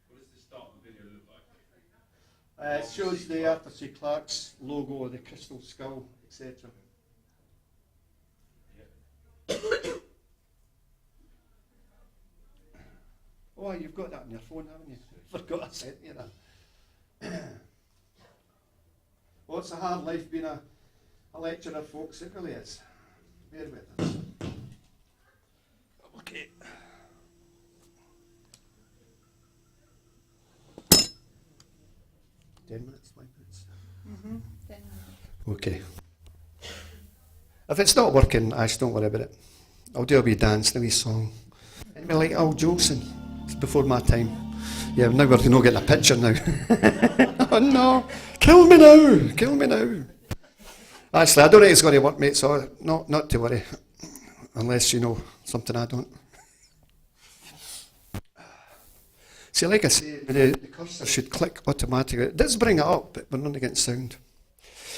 What does the start of the video look like? it shows the Arthur C. Clarke's logo, the crystal skull, etc. Oh, you've got that on your phone, haven't you? Forgot I sent you that. Well, it's a hard life being a lecturer, folks. It really is. Bear with us. Okay. $10 5 minutes. Okay. If it's not working, Ash, don't worry about it. I'll do a wee dance, a wee song. Anybody like Al Jolson? It's before my time. Yeah, now we're not getting a picture now. Oh no! Kill me now! Kill me now! Actually, I don't think it's going to work, mate, so not to worry. Unless you know something I don't. See, like I say, the cursor should click automatically. It does bring it up, but we're not getting sound.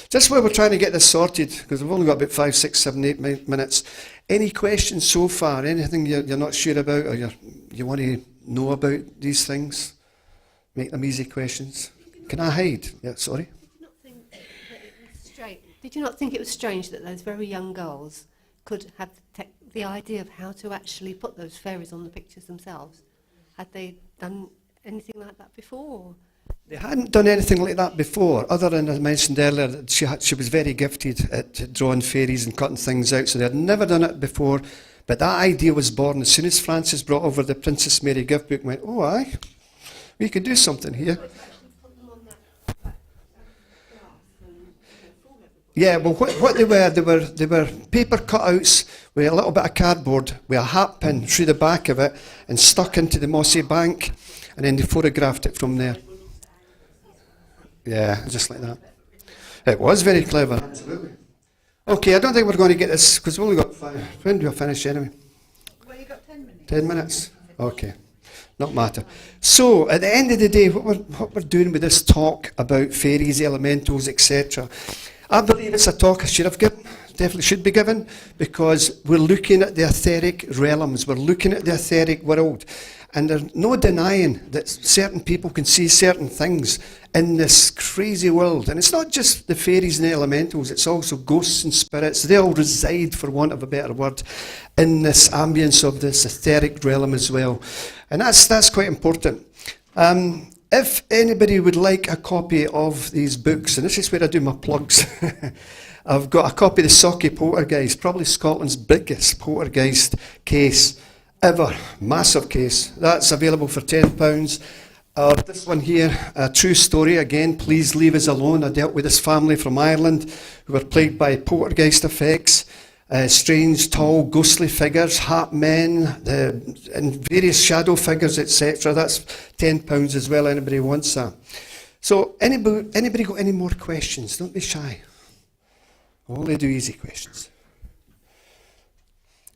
Just while we're trying to get this sorted, because we've only got about 5, 6, 7, 8 minutes. Any questions so far? Anything you're not sure about, or you want to know about these things? Make them easy questions. Can I hide? Yeah, sorry. Did you not think it was strange that those very young girls could have the idea of how to actually put those fairies on the pictures themselves? Had they done anything like that before? They hadn't done anything like that before, other than, as I mentioned earlier, that she was very gifted at drawing fairies and cutting things out, so they had never done it before. But that idea was born as soon as Francis brought over the Princess Mary gift book and went, oh aye, we could do something here. Yeah, well, what they were paper cutouts with a little bit of cardboard with a hat pin through the back of it and stuck into the mossy bank, and then they photographed it from there. Yeah, just like that. It was very clever. Absolutely. Okay, I don't think we're going to get this, because we've only got 5. When do we finish anyway? Well, you've got 10 minutes. 10 minutes? Okay. Not matter. So, at the end of the day, what we're doing with this talk about fairies, elementals, etc., I believe it's a talk I should have given, definitely should be given, because we're looking at the etheric realms, we're looking at the etheric world, and there's no denying that certain people can see certain things in this crazy world. And it's not just the fairies and the elementals, it's also ghosts and spirits. They all reside, for want of a better word, in this ambience of this etheric realm as well. And that's quite important. If anybody would like a copy of these books, and this is where I do my plugs, I've got a copy of the Socky Poltergeist, probably Scotland's biggest poltergeist case ever, massive case. That's available for £10. This one here, a true story, again, Please Leave Us Alone. I dealt with this family from Ireland who were plagued by poltergeist effects. Strange, tall, ghostly figures, hat men, and various shadow figures, etc. That's £10 as well, anybody wants that. So, anybody got any more questions? Don't be shy. Only do easy questions.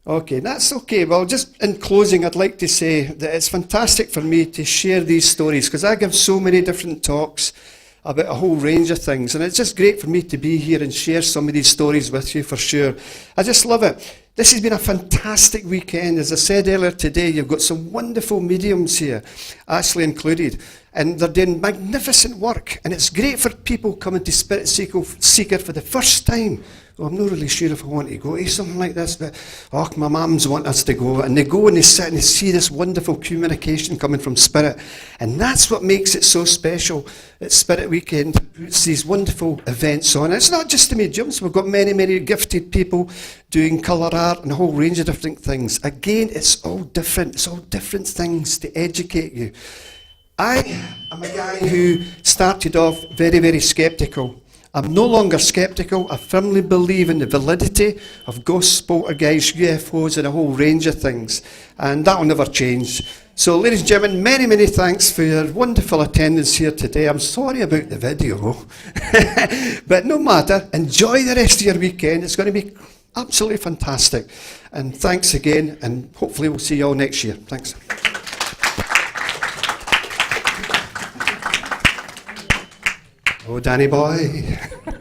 Okay, that's okay. Well, just in closing, I'd like to say that it's fantastic for me to share these stories, because I give so many different talks about a whole range of things, and it's just great for me to be here and share some of these stories with you, for sure. I just love it. This has been a fantastic weekend. As I said earlier today, you've got some wonderful mediums here, Ashley included, and they're doing magnificent work, and it's great for people coming to Spirit Seeker for the first time. Well, I'm not really sure if I want to go to something like this, but my mums want us to go. And they go and they sit and they see this wonderful communication coming from Spirit. And that's what makes it so special at Spirit Weekend. It's these wonderful events on. And it's not just the mediums. We've got many, many gifted people doing colour art and a whole range of different things. Again, it's all different. It's all different things to educate you. I am a guy who started off very, very sceptical. I'm no longer sceptical. I firmly believe in the validity of ghosts, poltergeists, UFOs, and a whole range of things. And that will never change. So, ladies and gentlemen, many, many thanks for your wonderful attendance here today. I'm sorry about the video. But no matter. Enjoy the rest of your weekend. It's going to be absolutely fantastic. And thanks again, and hopefully we'll see you all next year. Thanks. Oh, Danny boy.